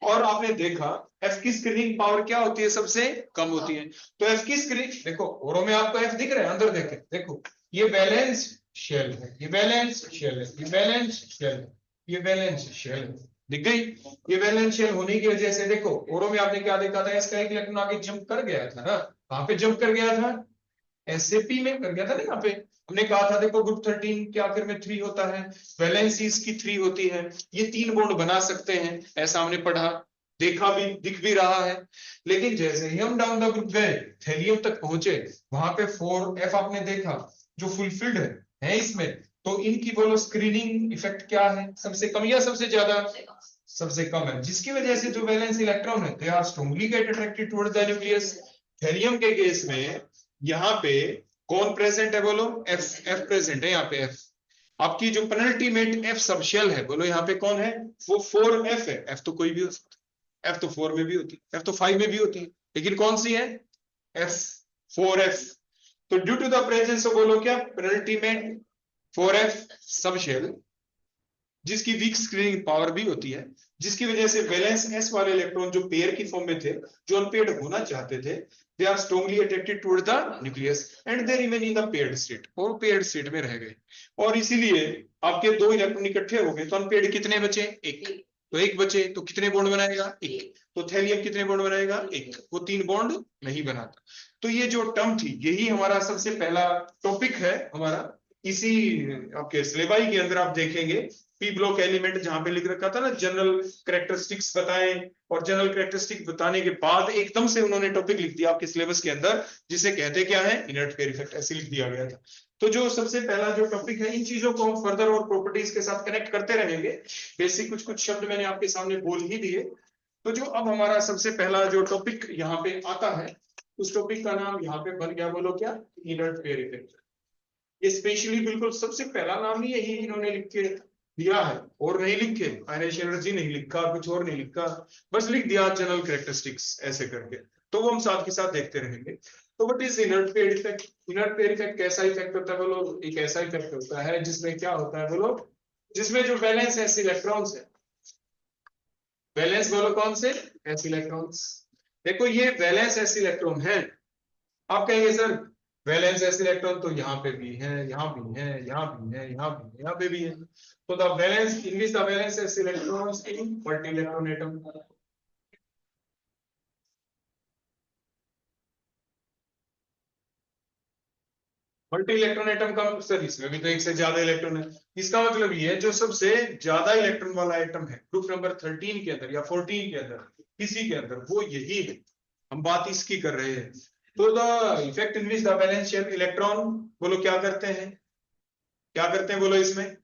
और आपने देखा F की स्क्रीनिंग पावर क्या होती है? सबसे कम होती है। तो F की स्क्रीनिंग देखो, ओरो में आपको F दिख रहा है, अंदर देखें, देखो ये बैलेंस शेल है, ये बैलेंस शेल है, ये बैलेंस शेल है, ये बैलेंस शेल है, दिख गई? ये बैलेंस शेल होने की वजह से देखो ओरो में आपने क्या देखा था? इसका एक इलेक्ट्रॉन आगे जंप कर गया था ना। कहां पे जंप कर गया था? SAP में कर गया था ना। यहाँ पे हमने कहा था देखो ग्रुप 13 के आखिर में 3 होता है, वैलेंस इसकी 3 होती है, ये 3 बॉन्ड बना सकते हैं, ऐसा हमने पढ़ा, देखा भी, दिख भी रहा है। लेकिन जैसे ही हम डाउन द ग्रुप गए, थेलियम तक पहुंचे, वहां पे 4F आपने देखा जो फुलफिल्ड है इसमें। तो इनकी बोलो स्क्रीनिंग इफेक्ट क्या है? सबसे कम या सबसे ज्यादा? सबसे कम है, जिसकी वजह से जो वैलेंस इलेक्ट्रॉन है they are strongly get attracted towards the nucleus. Thallium के केस में यहाँ पे कौन प्रेजेंट है? बोलो F प्रेजेंट है यहाँ पे। F आपकी जो पेनल्टीमेट F सबशेल है, बोलो यहाँ पे कौन है? वो 4F है। F तो कोई भी हो सकता है, F तो 4 में भी होती है, F तो 5 में भी होती है, लेकिन कौन सी है? F 4F। तो due to the presence of बोलो क्या? पेनल्टीमेट 4F सबशेल, जिसकी वीक स्क्रीनिंग पावर भी होती है, जिसकी वजह से वैलेंस S वाले इलेक्ट्रॉन जो पेयर की फॉर्म में थे, जो अनपेयर्ड होना चाहते थे, they are strongly attracted toward the nucleus and they remain in the paired state, और पेयर्ड स्टेट में रह गए। और इसीलिए आपके 2 इलेक्ट्रॉन इकट्ठे हो गए, तो अनपेयर्ड कितने बचे? 1। तो 1 बचे तो कितने बॉन्ड बनाएगा? 1। तो थेलियम कितने बॉन्ड बनाएगा? 1। वो 3 बॉन्ड नहीं बनाता। तो ये जो टर्म थी, यही हमारा सबसे पहला टॉपिक है हमारा। इसी आपके सिलेबाई के अंदर आप देखेंगे पी ब्लॉक एलिमेंट, जहां पे लिख रखा था ना जनरल कैरेक्टरिस्टिक्स बताएं, और जनरल कैरेक्टरिस्टिक बताने के बाद एकदम से उन्होंने टॉपिक लिख दिया आपके सिलेबस के अंदर, जिसे कहते क्या है? इनर्ट पेयर इफेक्ट, ऐसे लिख दिया गया था। तो जो सबसे पहला जो टॉपिक है, इन चीजों को हम फर्दर और प्रॉपर्टीज के साथ कनेक्ट करते रहेंगे। बेसिक कुछ शब्द मैंने आपके सामने बोल ही दिए। तो जो अब हमारा सबसे पहला जो टॉपिक यहाँ पे आता है, उस टॉपिक का नाम यहाँ पे बन गया, बोलो क्या? Inert pair effect. ये स्पेशली बिल्कुल सबसे पहला नाम ही यही इन्होंने लिख के दिया है, और नहीं लिखे, आयनेशन एनर्जी नहीं लिखा, कुछ और नहीं लिखा, बस लिख दिया जनरल कैरेक्टरिस्टिक्स ऐसे करके। तो वो हम साथ के साथ देखते रहेंगे। तो what is inert pair effect? Inert pair effect कैसा इफेक्ट होता है? बोलो एक ऐसा इफेक्ट होता है जिसमें क्या होता है? बोलो जिसमें जो वैलेंस एस इलेक्ट्रॉन्स है, वैलेंस बोलो कौन से? S electrons. देखो ये वैलेंस एस इलेक्ट्रॉन है। आप कहेंगे सर वैलेंस एस इलेक्ट्रॉन तो यहाँ पे भी है, यहाँ भी है, यहाँ भी है, यहाँ भी है, यहाँ पे भी है। तो the valence in the valence S electrons in multi electron atom. Multi electron atom का सर इसमें भी तो एक से ज्यादा इलेक्ट्रॉन है। इसका मतलब ये है जो सबसे ज्यादा इलेक्ट्रॉन वाला एटम है ग्रुप नंबर 13 के अंदर या 14 के अंदर, किसी के अंदर, वो यही है। हम बात इसकी कर रहे हैं। तो the effect in which the valence shell electron, बोलो क्या करते हैं? क्या करते हैं बोलो इसमें?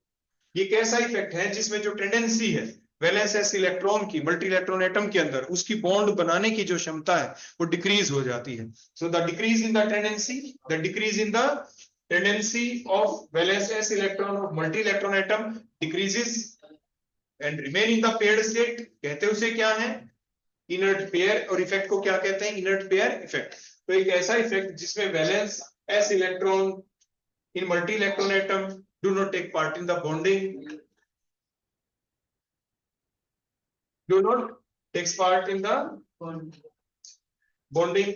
ये कैसा इफेक्ट है जिसमें जो टेंडेंसी है वैलेंस एस इलेक्ट्रॉन की मल्टी इलेक्ट्रॉन एटम के अंदर, उसकी बॉन्ड बनाने की जो क्षमता है वो डिक्रीज हो जाती है। So the decrease in the tendency, the decrease in the tendency of valence S electron of multi electron atom decreases and remain in the paired state, कहते हैं उसे क्या है? Inert pair. और इफेक्ट को क्या कहते हैं? Inert pair effect. तो एक ऐसा इफेक्ट जिसमें valence S electron in multi electron atom do not take part in the bonding do not takes part in the bonding,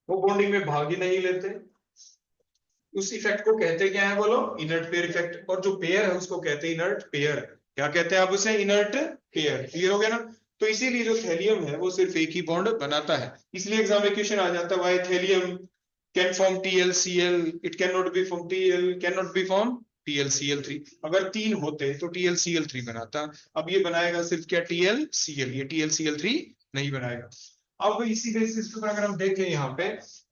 वो बॉन्डिंग में भाग ही नहीं लेते। उस इफेक्ट को कहते क्या है बोलो? Inert pair effect. और जो पेयर है उसको कहते हैं इनर्ट पेयर। क्या कहते हैं आप उसे? Inert pair. क्लियर हो गया ना? तो इसीलिए जो थैलियम है वो सिर्फ एक ही बॉन्ड बनाता है। इसलिए एग्जाम में क्वेश्चन आ जाता है why thallium can form TlCl, it can not be form Tl, can not be form TlCl3। अगर 3 होते तो TlCl3 बनाता। अब ये बनाएगा सिर्फ क्या? TlCl, ये TlCl3 नहीं बनाएगा। अब इसी बेसिस पर अगर हम देखें यहाँ पे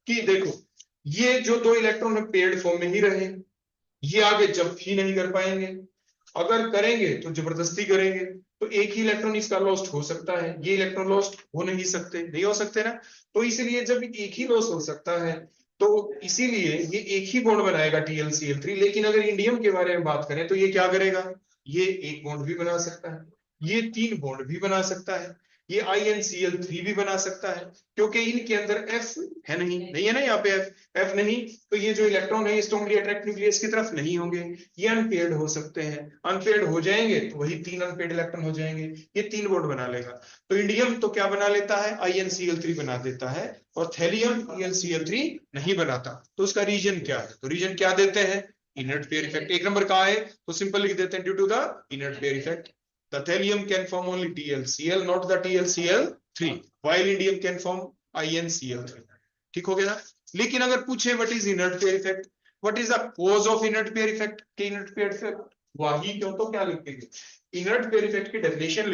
कि देखो ये जो दो इलेक्ट्रॉन पेयर्ड फॉर्म में ही रहे, ये आगे जंप ही नहीं कर पाएंगे। अगर करेंगे तो जबरदस्ती करेंगे, तो एक ही इलेक्ट्रॉन इसका लॉस्ट हो सकता है, ये इलेक्ट्रॉन लॉस्ट हो नहीं सकते, नहीं हो सकते ना। तो इसीलिए जब एक ही लॉस हो सकता है तो इसीलिए ये एक ही बॉन्ड बनाएगा TlCl3। लेकिन अगर इंडियम के बारे में बात करें तो ये क्या करेगा? ये एक बॉन्ड भी बना सकता है, ये 3 बॉन्ड भी बना सकता है, ये InCl3 भी बना सकता है, क्योंकि इनके अंदर F है नहीं, नहीं है ना यहाँ पे F नहीं, तो ये जो इलेक्ट्रॉन है स्ट्रांगली अट्रैक्ट न्यूक्लियस की तरफ नहीं होंगे, ये अनपेयर्ड हो सकते हैं। अनपेयर्ड हो जाएंगे तो वही 3 अनपेयर्ड इलेक्ट्रॉन हो जाएंगे, ये 3 बॉन्ड बना लेगा। तो इंडियम तो क्या बना लेता है? InCl3 बना देता है, और थैलियम TlCl3 नहीं बनाता। तो उसका रीजन क्या है? तो रीजन क्या देते हैं? Inert pair effect. एक नंबर कहाँ है? तो सिंपल लिख देते हैं due to the inert pair effect. The thallium can form only TlCl, not the TlCl3, while indium can form InCl3। ठीक हो गया ना? लेकिन अगर पूछे what is inert pair effect, what is the cause of inert pair effect, के इनर्ट पेयर इफेक्ट वही क्यों, तो क्या लिखेंगे? इनर्ट पेयर इफेक्ट की डेफिनेशन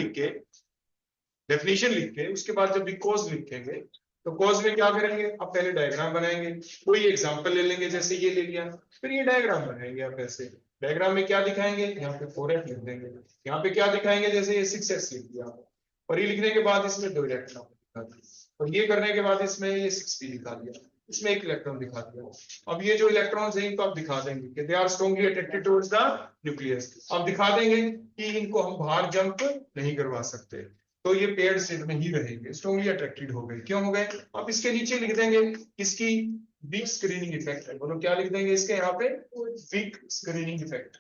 लिख के उसके बाद जब भी कॉज लिखेंगे तो कॉज में क्या करेंगे? आप पहले डायग्राम बनाएंगे, कोई एग्जांपल ले लेंगे, जैसे ये ले लिया, फिर ये डायग्राम बनाएंगे। आप ऐसे डायग्राम में क्या दिखाएंगे? यहाँ पे 4f लिख देंगे, यहाँ पे क्या दिखाएंगे? जैसे ये 6s लिख दिया, और ये लिखने के बाद इसमें 2 इलेक्ट्रॉन दिखा दिया, और ये करने के बाद इसमें ये 6p दिखा दिया, इसमें 1 इलेक्ट्रॉन दिखा दिया। अब ये जो इलेक्ट्रॉन्स हैं इनको आप दिखा देंगे कि they are strongly attracted towards the nucleus. आप दिखा देंगे कि इनको हम बाहर जंप नहीं करवा सकते, तो ये पेयर्ड स्टेट में ही रहेंगे, स्ट्रांगली अट्रैक्टेड हो गए। क्यों हो गए? आप इसके नीचे लिख देंगे इसकी वीक स्क्रीनिंग इफेक्ट है। बोलो क्या लिख देंगे इसके यहाँ पे? Weak screening effect.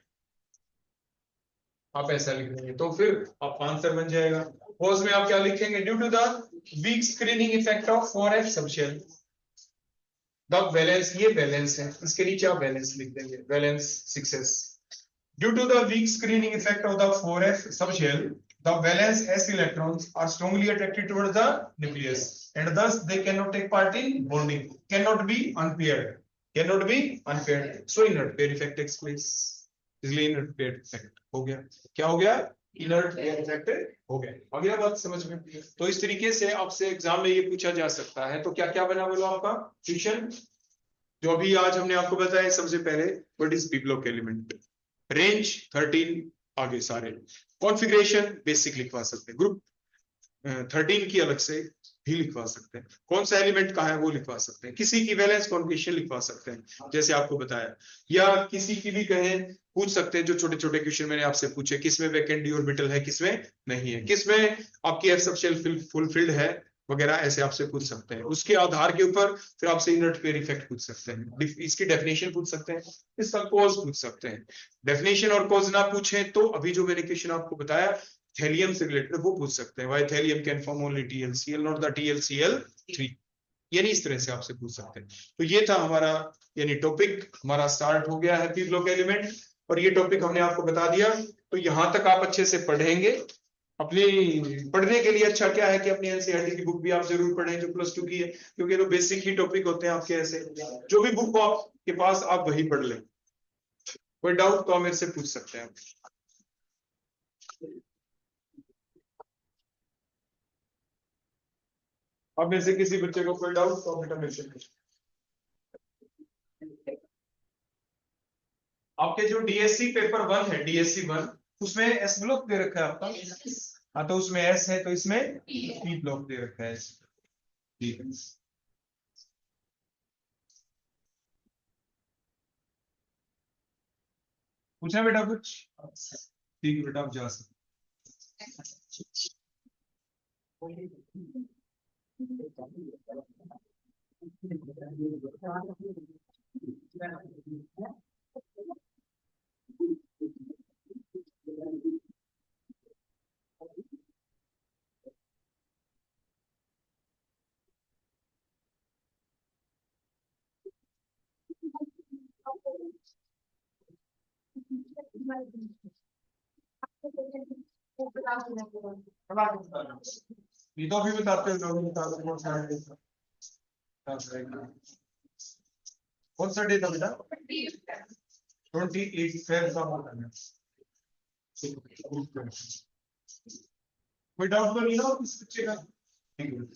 आप ऐसा लिख देंगे तो फिर आप आंसर बन जाएगा। कॉज में आप क्या लिखेंगे? Due to the weak screening effect of 4f subshell the valence, ये वैलेंस है, इसके नीचे आप वैलेंस लिख देंगे, valence 6s। Due to the weak screening effect of the 4f subshell, the valence s electrons are strongly attracted towards the nucleus, and thus they cannot take part in bonding, cannot be unpaired, cannot be unpaired. So inert pair effect takes place. इसलिए inert pair effect हो गया। क्या हो गया? inert pair effect हो गया। अगला बात समझ में? तो इस तरीके से आपसे एग्जाम में ये पूछा जा सकता है। तो क्या क्या बना बोलो आपका क्वेश्चन? जो अभी आज हमने आपको बताया, सबसे पहले what is P block element, range 13, आगे सारे कॉन्फ़िगरेशन बेसिक लिखवा सकते हैं, ग्रुप 13 की अलग से भी लिखवा सकते हैं, कौन सा एलिमेंट कहाँ है वो लिखवा सकते हैं, किसी की वैलेंस कॉन्फ़िगरेशन लिखवा सकते हैं जैसे आपको बताया, या किसी की भी कहें पूछ सकते हैं। जो छोटे छोटे क्वेश्चन मैंने आपसे पूछे, किसमें वैकेंट डी ऑर्बिटल है, किसमें नहीं है, किसमें आपकी एफ सबशेल फुलफिल्ड है वगैरह, ऐसे आपसे पूछ सकते हैं। उसके आधार के ऊपर फिर आपसे इनर्ट पेयर इफेक्ट पूछ सकते हैं, इसकी डेफिनेशन पूछ सकते हैं, इसका कॉज पूछ सकते हैं। डेफिनेशन और कॉज ना पूछे तो अभी जो मैंने क्वेश्चन आपको बताया थैलियम से रिलेटेड वो पूछ सकते हैं, why thallium can form only TlCl not the TlCl3, यानी इस तरह से आपसे पूछ सकते हैं। तो ये था हमारा यानी टॉपिक हमारा स्टार्ट हो गया है पी ब्लॉक एलिमेंट, और ये टॉपिक हमने आपको बता दिया। तो यहां तक आप अच्छे से पढ़ेंगे। अपनी पढ़ने के लिए अच्छा क्या है कि अपनी एनसीईआरटी की बुक भी आप जरूर पढ़ें जो +2 की है, क्योंकि तो बेसिक ही टॉपिक होते हैं आपके। ऐसे जो भी बुक हो आपके पास आप वही पढ़ लें, कोई डाउट तो आप मेरे से पूछ सकते हैं। अब में से किसी बच्चे को कोई डाउट तो बेटा मेरे से पूछ। आपके जो डीएससी पेपर 1 है, डीएससी 1, उसमें एस ब्लॉक दे रखा है आपका। हाँ, तो उसमें एस है तो इसमें पी ब्लॉक दे रखा है। ठीक है, पूछना बेटा कुछ? ठीक है बेटा, आप जा सकते। ये तो अभी बताते हैं लोग बताते हैं कौन सा डे था बेटा 28 फेब का होता है कोई डाउट तो नहीं ना इस बच्चे का थैंक यू